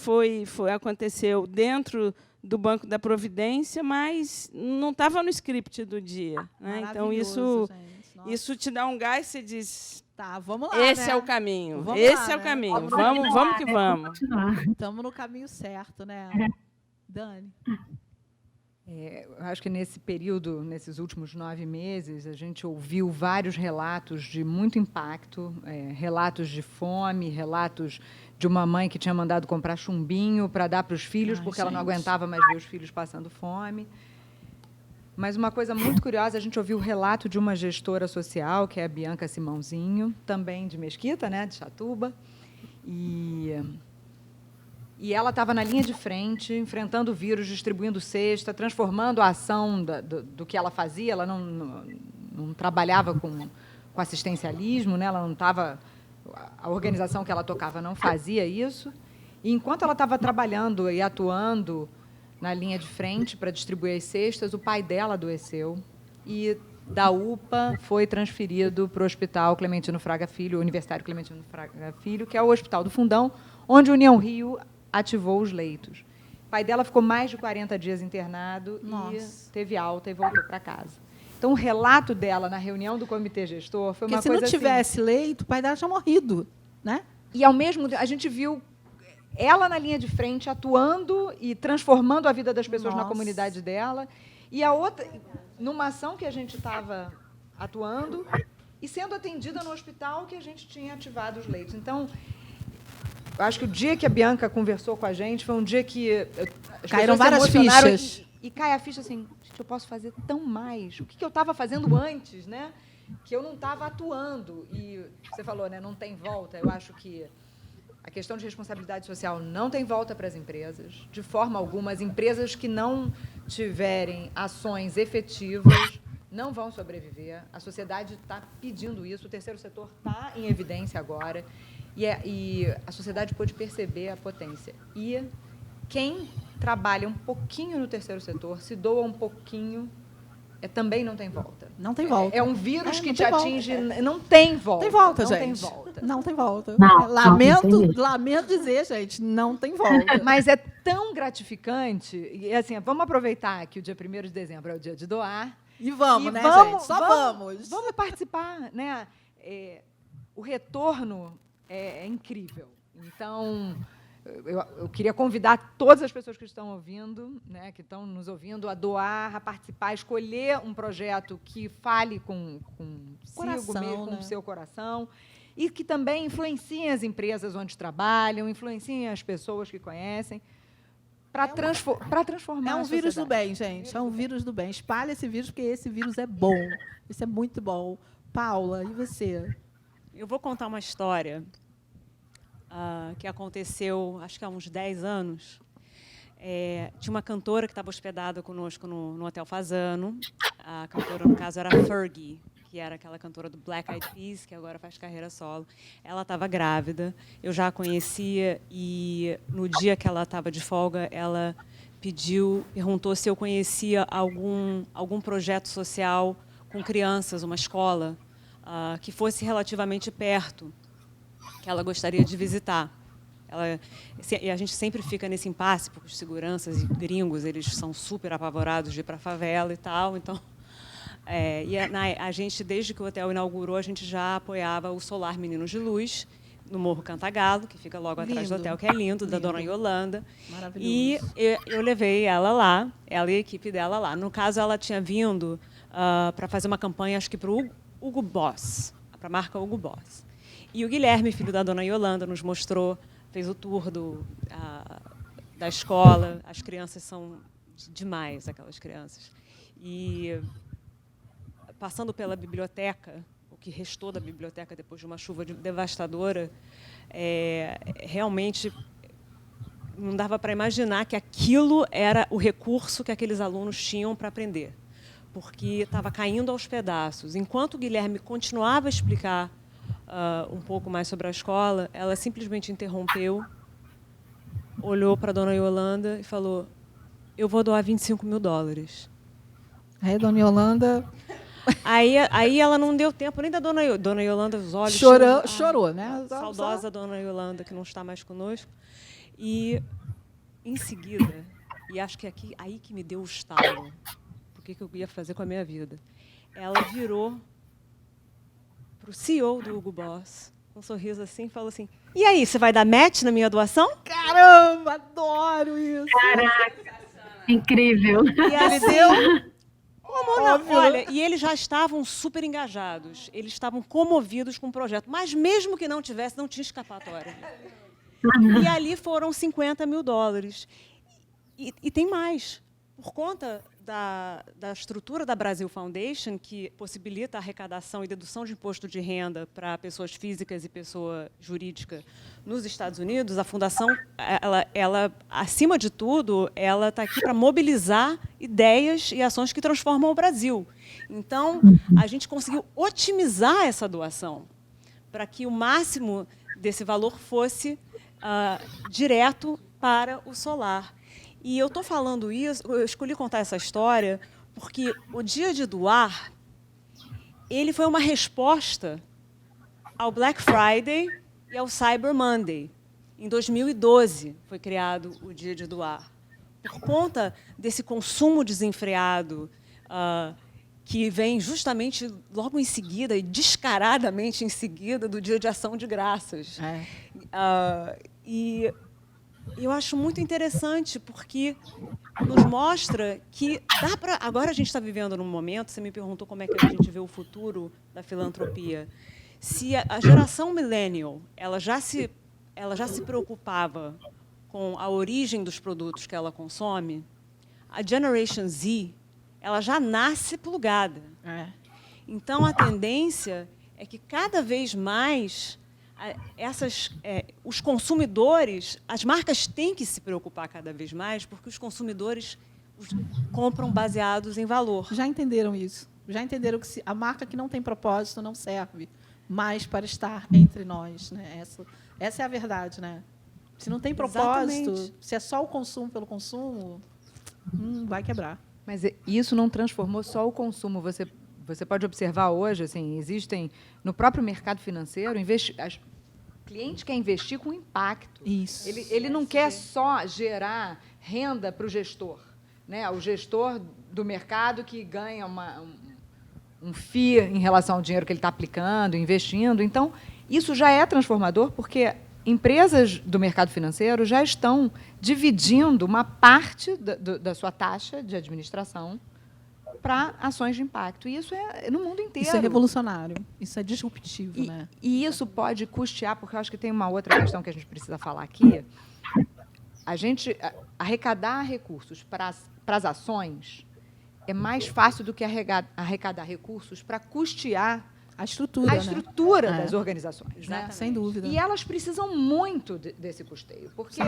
aconteceu dentro do Banco da Providência, mas não estava no script do dia, né? Então, isso te dá um gás, você diz:
tá, vamos lá,
esse é o caminho, esse é o caminho, vamos que vamos.
Estamos no caminho certo, né, Dani?
Eu acho que nesse período, nesses últimos 9 meses, a gente ouviu vários relatos de muito impacto, relatos de fome, relatos de uma mãe que tinha mandado comprar chumbinho para dar para os filhos, porque ela não aguentava mais ver os filhos passando fome. Mas uma coisa muito curiosa, a gente ouviu o relato de uma gestora social, que é a Bianca Simãozinho, também de Mesquita, né, de Chatuba, e ela estava na linha de frente, enfrentando o vírus, distribuindo cesta, transformando a ação do que ela fazia. Ela não trabalhava com assistencialismo, né? Ela não estava, a organização que ela tocava não fazia isso. E, enquanto ela estava trabalhando e atuando na linha de frente para distribuir as cestas, o pai dela adoeceu e, da UPA, foi transferido para o Hospital Clementino Fraga Filho, o Universitário Clementino Fraga Filho, que é o Hospital do Fundão, onde a União Rio ativou os leitos. O pai dela ficou mais de 40 dias internado. Nossa. E teve alta e voltou para casa. Então, o relato dela na reunião do comitê gestor foi
Porque
uma
se
coisa
não tivesse leito, o pai dela tinha morrido, né?
E, ao mesmo tempo, a gente viu ela na linha de frente, atuando e transformando a vida das pessoas na comunidade dela. E a outra, numa ação que a gente estava atuando e sendo atendida no hospital que a gente tinha ativado os leitos. Então, eu acho que o dia que a Bianca conversou com a gente foi um dia que as
caíram
pessoas
várias
se emocionaram
fichas.
E cai a ficha assim, gente, eu posso fazer tão mais. O que eu estava fazendo antes, né? Que eu não estava atuando. E você falou, né? Não tem volta. Eu acho que a questão de responsabilidade social não tem volta para as empresas, de forma alguma. As empresas que não tiverem ações efetivas não vão sobreviver. A sociedade está pedindo isso, o terceiro setor está em evidência agora, e a sociedade pôde perceber a potência. E quem trabalha um pouquinho no terceiro setor, se doa um pouquinho, também não tem volta.
Não tem volta.
É um vírus que
não
te
tem volta.
atinge, não tem volta.
Tem volta,
não
gente.
Tem volta.
Não tem volta.
Não,
Lamento dizer, gente, não tem volta.
Mas é tão gratificante. E assim, vamos aproveitar que o dia 1º de dezembro é o dia de doar.
E vamos,
E
né,
vamos,
gente? Só vamos.
Vamos participar, né? O retorno é incrível. Então, eu queria convidar todas as pessoas que estão ouvindo, né, que estão nos ouvindo, a doar, a participar, a escolher um projeto que fale com o seu coração e que também influencie as empresas onde trabalham, influencie as pessoas que conhecem, para transformar
É um
a
vírus do
sociedade.
bem, gente. É um vírus do bem. Espalha esse vírus, porque esse vírus é bom. Isso é muito bom. Paula, e você?
Eu vou contar uma história que aconteceu, acho que há uns 10 anos. Tinha uma cantora que estava hospedada conosco no Hotel Fasano. A cantora, no caso, era a Fergie, que era aquela cantora do Black Eyed Peas, que agora faz carreira solo. Ela estava grávida, eu já a conhecia, e no dia que ela estava de folga, ela perguntou se eu conhecia algum projeto social com crianças, uma escola, que fosse relativamente perto, que ela gostaria de visitar. E a gente sempre fica nesse impasse, porque os seguranças e gringos, eles são super apavorados de ir para a favela e tal. Então, a gente, desde que o hotel inaugurou, a gente já apoiava o Solar Meninos de Luz, no Morro Cantagalo, que fica logo atrás do hotel, que é lindo, da Dona Yolanda.
Maravilhoso.
E eu levei ela lá, ela e a equipe dela lá. No caso, ela tinha vindo para fazer uma campanha, acho que para o Hugo Boss, para a marca Hugo Boss. E o Guilherme, filho da Dona Yolanda, nos mostrou, fez o tour da escola. As crianças são demais, aquelas crianças. E, passando pela biblioteca, o que restou da biblioteca depois de uma chuva devastadora, realmente não dava para imaginar que aquilo era o recurso que aqueles alunos tinham para aprender, porque estava caindo aos pedaços. Enquanto o Guilherme continuava a explicar um pouco mais sobre a escola, ela simplesmente interrompeu, olhou para a Dona Yolanda e falou: eu vou doar $25 mil.
Aí, Dona Yolanda...
Aí ela não deu tempo nem da Dona Yolanda, os olhos...
Chorou, né?
Saudosa Dona Yolanda, que não está mais conosco. E, em seguida, e acho que aí que me deu o estalo, o que eu ia fazer com a minha vida, ela virou para o CEO do Hugo Boss, com um sorriso assim, e falou assim: e aí, você vai dar match na minha doação?
Caramba, adoro isso.
Caraca, incrível.
E
Ele deu...
Olha, e eles já estavam super engajados, eles estavam comovidos com o projeto, mas mesmo que não tivesse, não tinha escapatória. E ali foram $50 mil. E tem mais. Por conta da estrutura da Brasil Foundation, que possibilita a arrecadação e dedução de imposto de renda para pessoas físicas e pessoa jurídica nos Estados Unidos, a Fundação, ela acima de tudo, ela está aqui para mobilizar ideias e ações que transformam o Brasil. Então, a gente conseguiu otimizar essa doação para que o máximo desse valor fosse direto para o solar. E eu estou falando isso, eu escolhi contar essa história porque o Dia de Doar, ele foi uma resposta ao Black Friday e ao Cyber Monday. Em 2012 foi criado o Dia de Doar. Por conta desse consumo desenfreado, que vem justamente logo em seguida, e descaradamente em seguida, do Dia de Ação de Graças. E eu acho muito interessante, porque nos mostra que dá para... Agora a gente está vivendo num momento, você me perguntou como é que a gente vê o futuro da filantropia. Se a geração millennial ela já se preocupava com a origem dos produtos que ela consome, a Generation Z ela já nasce plugada. Então, a tendência é que, cada vez mais, os consumidores, as marcas têm que se preocupar cada vez mais, porque os consumidores compram baseados em valor.
Já entenderam isso? Já entenderam que a marca que não tem propósito não serve mais para estar entre nós, né? Essa é a verdade, né? Se não tem propósito, exatamente, se é só o consumo pelo consumo, vai quebrar.
Mas isso não transformou só o consumo. Você pode observar hoje, assim, existem no próprio mercado financeiro, cliente quer investir com impacto.
Isso.
Ele não quer só gerar renda para o gestor, né? O gestor do mercado que ganha um FII em relação ao dinheiro que ele está aplicando, investindo. Então, isso já é transformador, porque empresas do mercado financeiro já estão dividindo uma parte da sua taxa de administração para ações de impacto. E isso é no mundo inteiro.
Isso é revolucionário, isso é disruptivo. Né?
E isso pode custear, porque eu acho que tem uma outra questão que a gente precisa falar aqui. A gente arrecadar recursos para as ações é mais fácil do que arrecadar recursos para custear
a estrutura
das organizações. Né?
Sem dúvida.
E elas precisam muito desse custeio, porque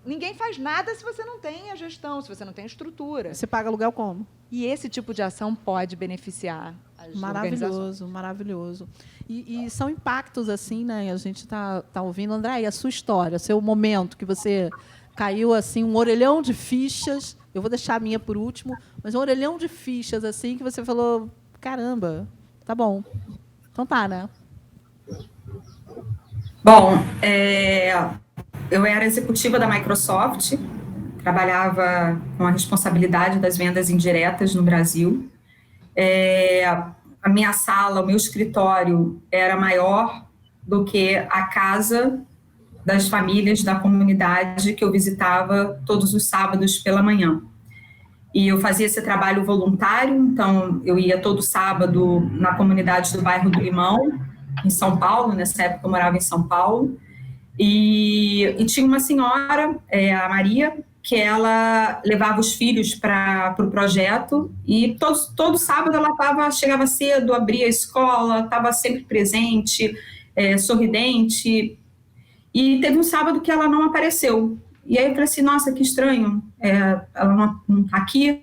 ninguém faz nada se você não tem a gestão, se você não tem a estrutura.
Você paga aluguel como?
E esse tipo de ação pode beneficiar as organizações.
Maravilhoso. E são impactos assim, né? A gente tá ouvindo, André, e a sua história, seu momento que você caiu assim, um orelhão de fichas. Eu vou deixar a minha por último, mas um orelhão de fichas assim que você falou, caramba, tá bom. Então tá, né?
Bom, eu era executiva da Microsoft, trabalhava com a responsabilidade das vendas indiretas no Brasil. A minha sala, o meu escritório era maior do que a casa das famílias da comunidade que eu visitava todos os sábados pela manhã. E eu fazia esse trabalho voluntário, então eu ia todo sábado na comunidade do bairro do Limão, em São Paulo, nessa época eu morava em São Paulo, e tinha uma senhora, a Maria, que ela levava os filhos para o projeto, e todo sábado ela chegava cedo, abria a escola, estava sempre presente, sorridente, e teve um sábado que ela não apareceu. E aí eu falei assim, nossa, que estranho, ela não está aqui.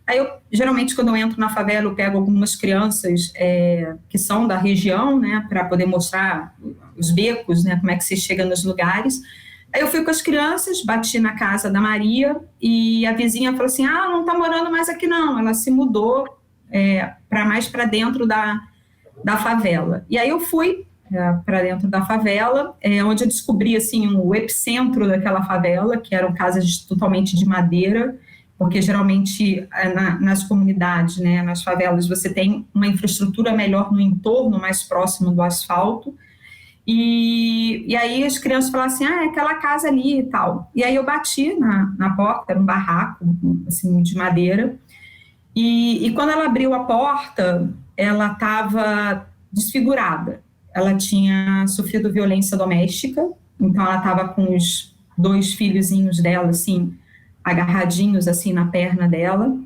Aí eu, geralmente, quando eu entro na favela, eu pego algumas crianças que são da região, né, para poder mostrar os becos, né, como é que se chega nos lugares. Aí eu fui com as crianças, bati na casa da Maria, e a vizinha falou assim, não está morando mais aqui não, ela se mudou mais para dentro da favela. E aí eu fui para dentro da favela, onde eu descobri assim, o epicentro daquela favela, que eram casas totalmente de madeira, porque geralmente nas comunidades, né, nas favelas, você tem uma infraestrutura melhor no entorno, mais próximo do asfalto, e aí as crianças falaram assim, é aquela casa ali e tal. E aí eu bati na porta, era um barraco, assim, de madeira, e quando ela abriu a porta, ela estava desfigurada. Ela tinha sofrido violência doméstica, então ela estava com os 2 filhozinhos dela, assim, agarradinhos, assim, na perna dela.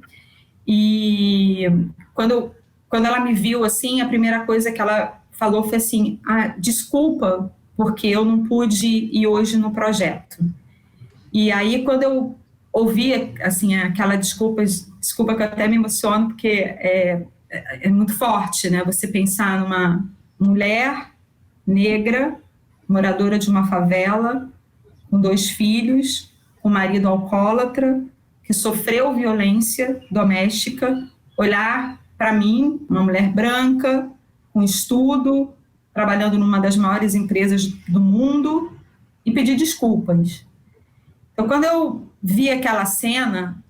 E quando ela me viu, assim, a primeira coisa que ela falou foi assim, desculpa, porque eu não pude ir hoje no projeto. E aí, quando eu ouvi, assim, aquela desculpa que eu até me emociono, porque é muito forte, né, você pensar numa mulher negra, moradora de uma favela, com 2 filhos, com um marido alcoólatra, que sofreu violência doméstica, olhar para mim, uma mulher branca, com estudo, trabalhando numa das maiores empresas do mundo, e pedir desculpas. Então, quando eu vi aquela cena,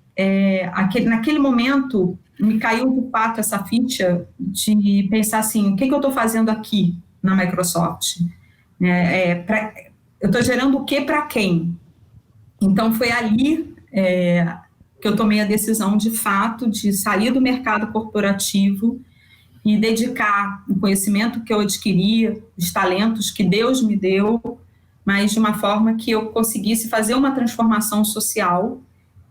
naquele momento, me caiu de fato essa ficha de pensar assim, o que eu estou fazendo aqui na Microsoft? Eu estou gerando o que para quem? Então, foi ali que eu tomei a decisão, de fato, de sair do mercado corporativo e dedicar o conhecimento que eu adquiri, os talentos que Deus me deu, mas de uma forma que eu conseguisse fazer uma transformação social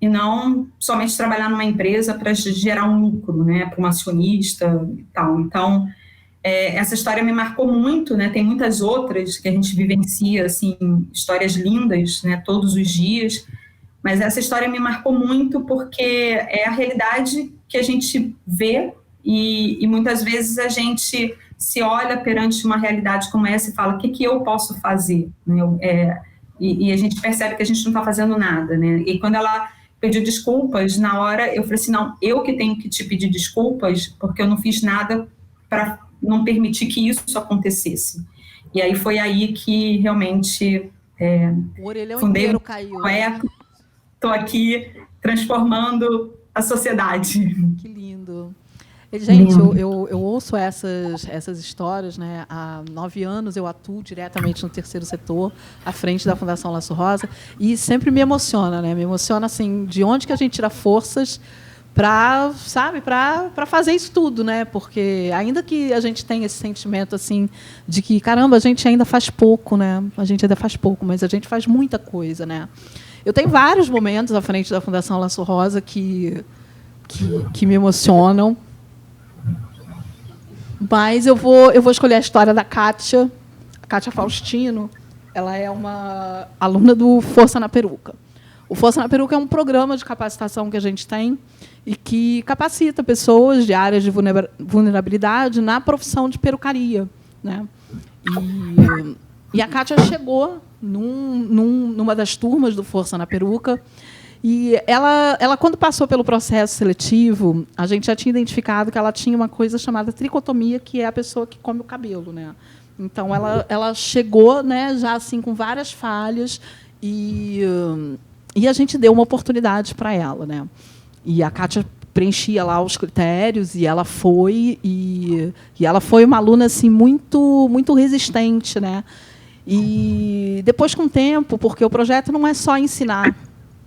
e não somente trabalhar numa empresa para gerar um lucro, né, para um acionista e tal. Então, essa história me marcou muito, né, tem muitas outras que a gente vivencia, assim, histórias lindas, né, todos os dias, mas essa história me marcou muito porque é a realidade que a gente vê e muitas vezes a gente se olha perante uma realidade como essa e fala, o que eu posso fazer? E a gente percebe que a gente não está fazendo nada, né? E quando ela pediu desculpas, na hora eu falei assim, não, eu que tenho que te pedir desculpas porque eu não fiz nada para não permitir que isso acontecesse. E aí foi aí que realmente
o orelhão
fundei
inteiro caiu.
Estou aqui transformando a sociedade.
Que lindo. Gente, eu ouço essas histórias, né? Há 9 anos eu atuo diretamente no terceiro setor, à frente da Fundação Laço Rosa, e sempre me emociona, né? Me emociona, assim, de onde que a gente tira forças para, sabe, para fazer isso tudo, né? Porque ainda que a gente tenha esse sentimento, assim, de que, caramba, a gente ainda faz pouco, né? A gente ainda faz pouco, mas a gente faz muita coisa, né? Eu tenho vários momentos à frente da Fundação Laço Rosa que me emocionam. Mas eu vou escolher a história da Kátia. A Kátia Faustino, ela é uma aluna do Força na Peruca. O Força na Peruca é um programa de capacitação que a gente tem e que capacita pessoas de áreas de vulnerabilidade na profissão de perucaria, né? E a Kátia chegou numa das turmas do Força na Peruca. E ela, quando passou pelo processo seletivo, a gente já tinha identificado que ela tinha uma coisa chamada tricotomia, que é a pessoa que come o cabelo, né? Então, ela chegou, né, já assim, com várias falhas, e a gente deu uma oportunidade para ela, né? E a Kátia preenchia lá os critérios, e ela foi, e ela foi uma aluna assim, muito, muito resistente, né? E depois, com o tempo, porque o projeto não é só ensinar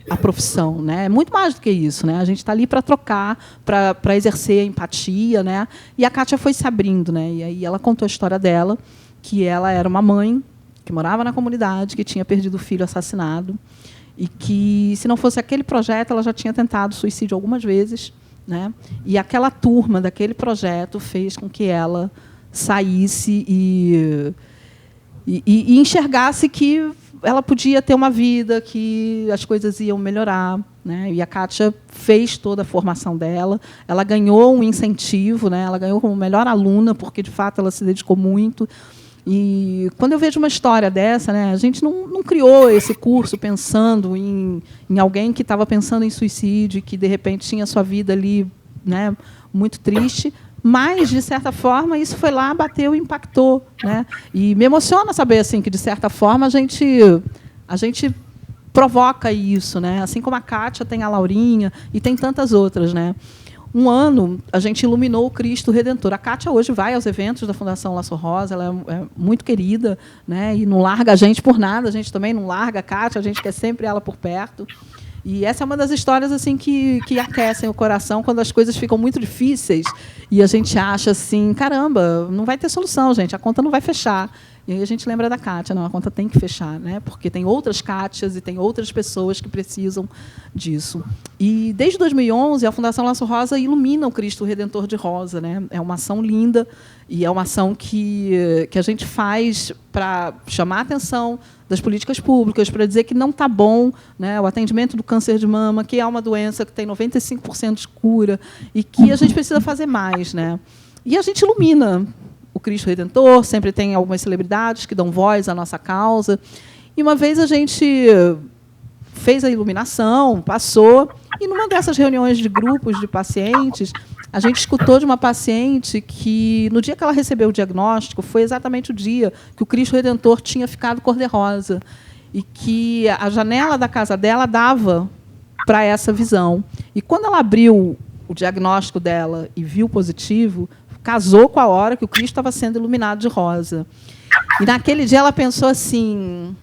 a profissão, né? É muito mais do que isso, né? A gente está ali para trocar, para exercer a empatia, né? E a Kátia foi se abrindo, né? E aí ela contou a história dela, que ela era uma mãe que morava na comunidade, que tinha perdido o filho assassinado e que, se não fosse aquele projeto, ela já tinha tentado suicídio algumas vezes, né? E aquela turma daquele projeto fez com que ela saísse e enxergasse que ela podia ter uma vida, que as coisas iam melhorar, né? E a Kátia fez toda a formação dela, ela ganhou um incentivo, né? Ela ganhou como melhor aluna, porque, de fato, ela se dedicou muito. E, quando eu vejo uma história dessa, né, a gente não criou esse curso pensando em alguém que estava pensando em suicídio, que, de repente, tinha sua vida ali, né, muito triste, mas, de certa forma, isso foi lá, bateu e impactou, né? E me emociona saber assim, que, de certa forma, a gente provoca isso, né? Assim como a Kátia tem a Laurinha e tem tantas outras, né? Um ano, a gente iluminou o Cristo Redentor. A Kátia hoje vai aos eventos da Fundação Laço Rosa, ela é muito querida, né? E não larga a gente por nada, a gente também não larga a Kátia, a gente quer sempre ela por perto. E essa é uma das histórias assim que aquecem o coração quando as coisas ficam muito difíceis e a gente acha assim, caramba, não vai ter solução, gente, a conta não vai fechar. E aí a gente lembra da Kátia, não, a conta tem que fechar, né? Porque tem outras Kátias e tem outras pessoas que precisam disso. E, desde 2011, a Fundação Laço Rosa ilumina o Cristo Redentor de Rosa, né? É uma ação linda e é uma ação que a gente faz para chamar a atenção das políticas públicas, para dizer que não está bom, né, o atendimento do câncer de mama, que é uma doença que tem 95% de cura e que a gente precisa fazer mais, né? E a gente ilumina o Cristo Redentor, sempre tem algumas celebridades que dão voz à nossa causa. E uma vez a gente fez a iluminação, passou, e, numa dessas reuniões de grupos de pacientes, a gente escutou de uma paciente que, no dia que ela recebeu o diagnóstico, foi exatamente o dia que o Cristo Redentor tinha ficado cor-de-rosa e que a janela da casa dela dava para essa visão. E, quando ela abriu o diagnóstico dela e viu positivo, casou com a hora que o Cristo estava sendo iluminado de rosa. E naquele dia ela pensou assim,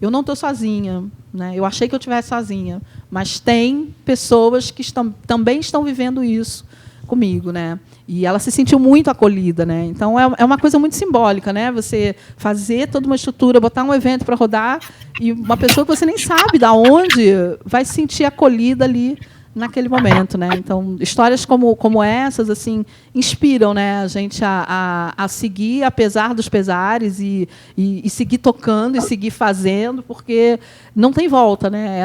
eu não estou sozinha, né? Eu achei que eu estivesse sozinha, mas tem pessoas que também estão vivendo isso comigo, né? E ela se sentiu muito acolhida, né? Então é uma coisa muito simbólica, né? Você fazer toda uma estrutura, botar um evento para rodar e uma pessoa que você nem sabe de onde vai se sentir acolhida ali naquele momento, né? Então histórias como essas assim inspiram, né, a gente a seguir apesar dos pesares e seguir tocando e seguir fazendo, porque não tem volta, né?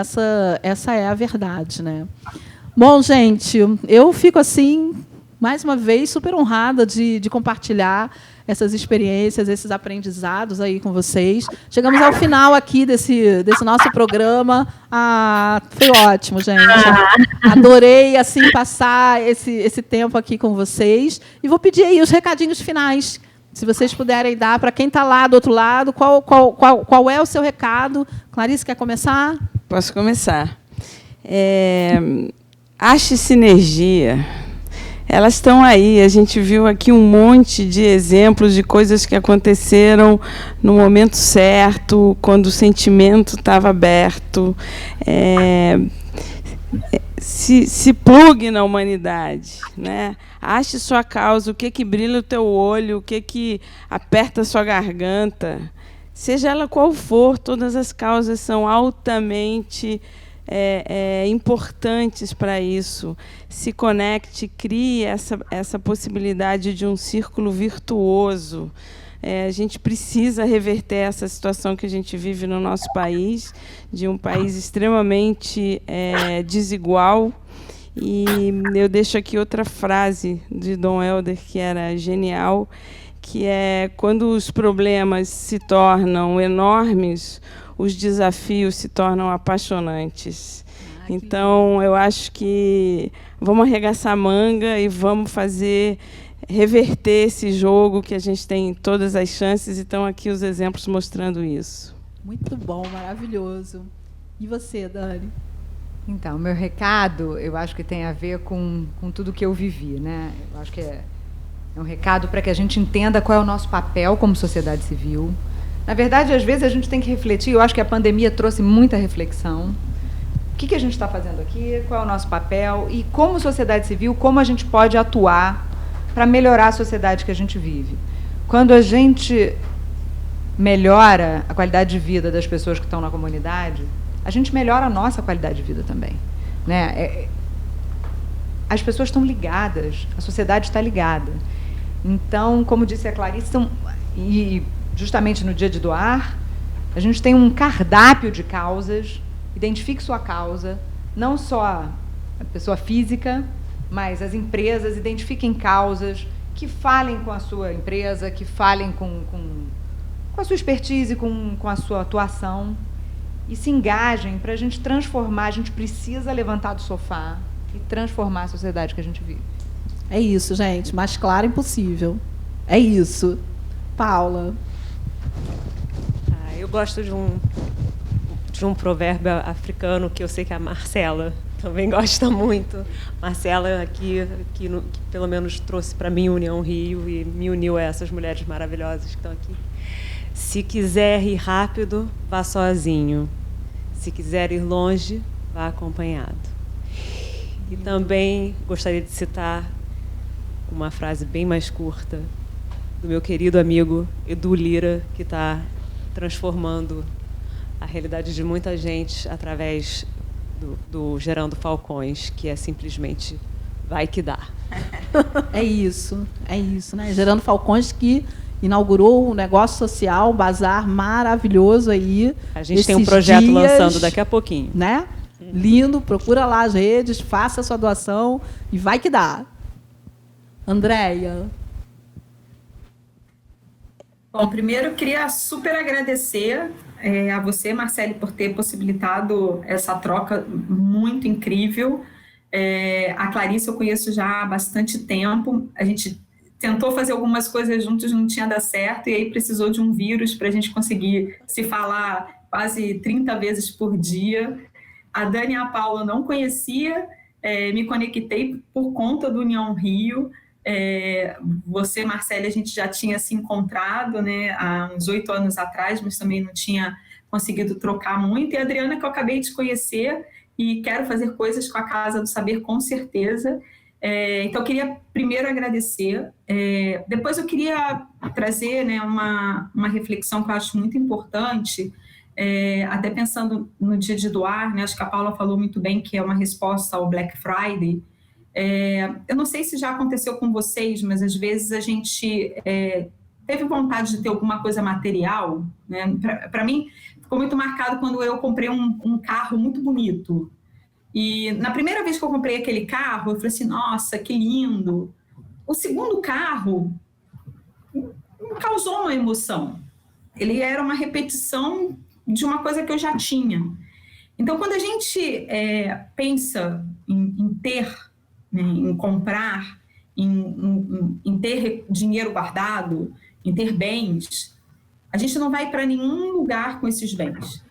Essa é a verdade, né? Bom, gente, eu fico assim mais uma vez super honrada de compartilhar essas experiências, esses aprendizados aí com vocês. Chegamos ao final aqui desse nosso programa. Foi ótimo, gente. Adorei assim passar esse tempo aqui com vocês. E vou pedir aí os recadinhos finais, se vocês puderem dar para quem está lá do outro lado. Qual é o seu recado? Clarice, quer começar?
Posso começar. Ache sinergia. Elas estão aí, a gente viu aqui um monte de exemplos de coisas que aconteceram no momento certo, quando o sentimento estava aberto. Se plugue na humanidade, né? Ache sua causa, o que brilha o teu olho, o que aperta a sua garganta. Seja ela qual for, todas as causas são altamente importantes para isso. Se conecte, crie essa possibilidade de um círculo virtuoso. A gente precisa reverter essa situação que a gente vive no nosso país, de um país extremamente desigual. E eu deixo aqui outra frase de Dom Helder, que era genial, que é: quando os problemas se tornam enormes, os desafios se tornam apaixonantes. Então, eu acho que vamos arregaçar a manga e vamos reverter esse jogo, que a gente tem todas as chances, e estão aqui os exemplos mostrando isso.
Muito bom, maravilhoso. E você, Dani?
Então, meu recado, eu acho que tem a ver com tudo que eu vivi, né? Eu acho que é um recado para que a gente entenda qual é o nosso papel como sociedade civil. Na verdade, às vezes a gente tem que refletir. Eu acho que a pandemia trouxe muita reflexão. O que a gente está fazendo aqui? Qual é o nosso papel? E como sociedade civil, como a gente pode atuar para melhorar a sociedade que a gente vive? Quando a gente melhora a qualidade de vida das pessoas que estão na comunidade, a gente melhora a nossa qualidade de vida também, né? As pessoas estão ligadas, a sociedade está ligada. Então, como disse a Clarice, justamente no Dia de Doar, a gente tem um cardápio de causas. Identifique sua causa, não só a pessoa física, mas as empresas. Identifiquem causas que falem com a sua empresa, que falem com a sua expertise, com a sua atuação, e se engajem para a gente transformar. A gente precisa levantar do sofá e transformar a sociedade que a gente vive.
É isso, gente. Mais claro impossível. É isso. Paula.
Eu gosto de um provérbio africano que eu sei que a Marcela também gosta muito. Marcela que pelo menos trouxe para mim União Rio e me uniu a essas mulheres maravilhosas que estão aqui. Se quiser ir rápido, vá sozinho. Se quiser ir longe, vá acompanhado. E também gostaria de citar uma frase bem mais curta do meu querido amigo Edu Lira, que está transformando a realidade de muita gente através do Gerando Falcões, que é simplesmente vai que dá.
É isso, né? Gerando Falcões, que inaugurou um negócio social, um bazar maravilhoso aí.
A gente tem um projeto lançando daqui a pouquinho.
Né? Lindo, procura lá as redes, faça a sua doação e vai que dá. Andréia.
Bom, primeiro eu queria super agradecer a você, Marcele, por ter possibilitado essa troca muito incrível. A Clarice eu conheço já há bastante tempo. A gente tentou fazer algumas coisas juntos, não tinha dado certo, e aí precisou de um vírus para a gente conseguir se falar quase 30 vezes por dia. A Dani e a Paula eu não conhecia, me conectei por conta do União Rio. Você, Marcele, a gente já tinha se encontrado, né, há uns 8 anos atrás, mas também não tinha conseguido trocar muito. E a Adriana, que eu acabei de conhecer, e quero fazer coisas com a Casa do Saber, com certeza. Então, eu queria primeiro agradecer. Depois eu queria trazer, né, uma reflexão que eu acho muito importante, até pensando no Dia de Doar, né, acho que a Paula falou muito bem que é uma resposta ao Black Friday. Eu não sei se já aconteceu com vocês, mas às vezes a gente teve vontade de ter alguma coisa material, né? Para mim, ficou muito marcado quando eu comprei um carro muito bonito. E na primeira vez que eu comprei aquele carro, eu falei assim, nossa, que lindo. O segundo carro causou uma emoção. Ele era uma repetição de uma coisa que eu já tinha. Então, quando a gente pensa em ter, né, em comprar, em ter dinheiro guardado, em ter bens, a gente não vai para nenhum lugar com esses bens.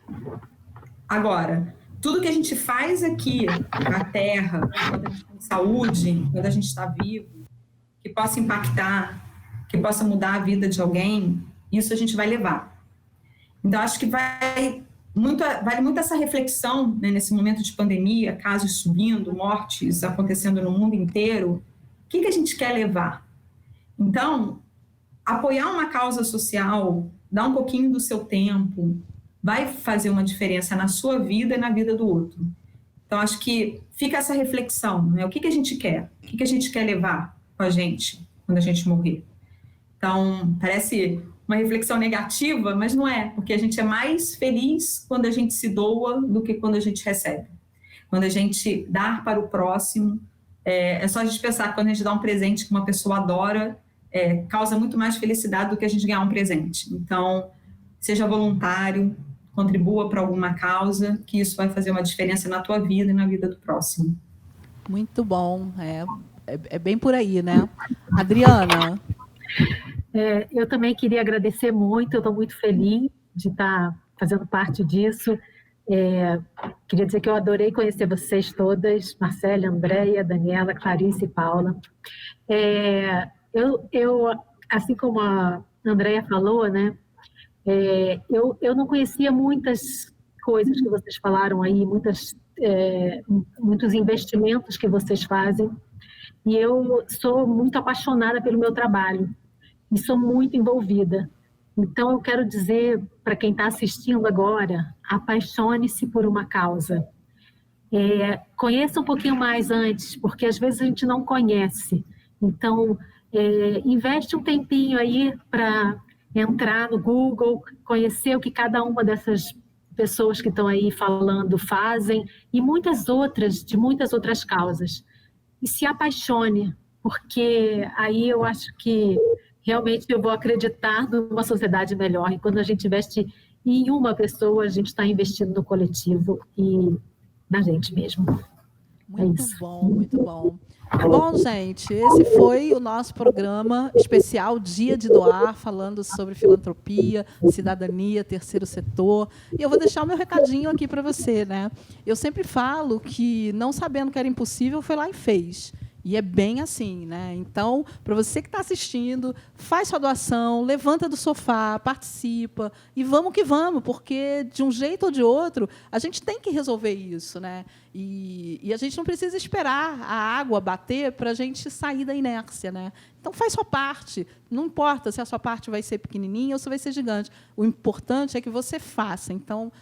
Agora, tudo que a gente faz aqui na Terra, quando a gente tem saúde, quando a gente está vivo, que possa impactar, que possa mudar a vida de alguém, isso a gente vai levar. Então, acho que vale muito essa reflexão, né, nesse momento de pandemia, casos subindo, mortes acontecendo no mundo inteiro, o que a gente quer levar? Então, apoiar uma causa social, dar um pouquinho do seu tempo, vai fazer uma diferença na sua vida e na vida do outro. Então, acho que fica essa reflexão, né? O que a gente quer? O que a gente quer levar com a gente quando a gente morrer? Então, parece uma reflexão negativa, mas não é, porque a gente é mais feliz quando a gente se doa do que quando a gente recebe. Quando a gente dá para o próximo, é só a gente pensar que quando a gente dá um presente que uma pessoa adora, causa muito mais felicidade do que a gente ganhar um presente. Então, seja voluntário, contribua para alguma causa, que isso vai fazer uma diferença na tua vida e na vida do próximo.
Muito bom. É bem por aí, né? Adriana?
Eu também queria agradecer muito, eu estou muito feliz de estar fazendo parte disso. Queria dizer que eu adorei conhecer vocês todas, Marcele, Andréia, Daniela, Clarice e Paula. Eu, assim como a Andréia falou, né, eu não conhecia muitas coisas que vocês falaram aí, muitos investimentos que vocês fazem, e eu sou muito apaixonada pelo meu trabalho e sou muito envolvida. Então, eu quero dizer para quem está assistindo agora, apaixone-se por uma causa. Conheça um pouquinho mais antes, porque às vezes a gente não conhece. Então, investe um tempinho aí para entrar no Google, conhecer o que cada uma dessas pessoas que estão aí falando fazem e muitas outras causas. E se apaixone, porque aí eu acho que realmente eu vou acreditar numa sociedade melhor. E quando a gente investe em uma pessoa, a gente está investindo no coletivo e na gente mesmo.
Muito bom, muito bom. Bom, gente, esse foi o nosso programa especial Dia de Doar, falando sobre filantropia, cidadania, terceiro setor. E eu vou deixar o meu recadinho aqui para você, né? Eu sempre falo que, não sabendo que era impossível, foi lá e fez. E é bem assim, né? Então, para você que está assistindo, faz sua doação, levanta do sofá, participa e vamos que vamos, porque de um jeito ou de outro a gente tem que resolver isso, né? E a gente não precisa esperar a água bater para a gente sair da inércia, né? Então faz sua parte. Não importa se a sua parte vai ser pequenininha ou se vai ser gigante. O importante é que você faça. Então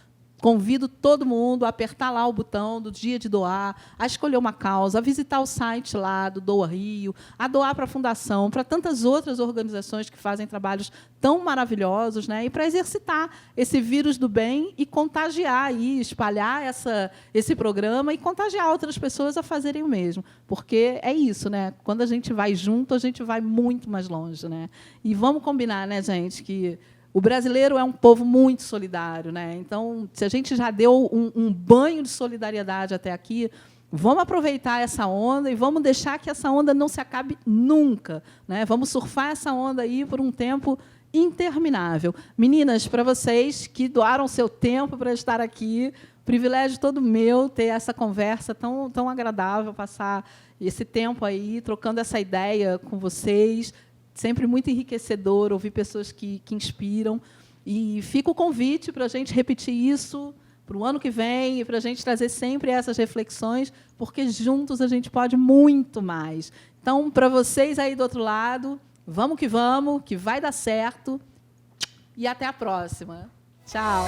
convido todo mundo a apertar lá o botão do Dia de Doar, a escolher uma causa, a visitar o site lá do Doa Rio, a doar para a Fundação, para tantas outras organizações que fazem trabalhos tão maravilhosos, né? E para exercitar esse vírus do bem e contagiar, e espalhar esse programa e contagiar outras pessoas a fazerem o mesmo. Porque é isso, né? Quando a gente vai junto, a gente vai muito mais longe, né? E vamos combinar, né, gente, que o brasileiro é um povo muito solidário, né? Então, se a gente já deu um banho de solidariedade até aqui, vamos aproveitar essa onda e vamos deixar que essa onda não se acabe nunca, né? Vamos surfar essa onda aí por um tempo interminável. Meninas, para vocês que doaram seu tempo para estar aqui, privilégio todo meu ter essa conversa tão agradável, passar esse tempo aí, trocando essa ideia com vocês. Sempre muito enriquecedor ouvir pessoas que inspiram. E fica o convite para a gente repetir isso para o ano que vem e para a gente trazer sempre essas reflexões, porque juntos a gente pode muito mais. Então, para vocês aí do outro lado, vamos, que vai dar certo. E até a próxima. Tchau.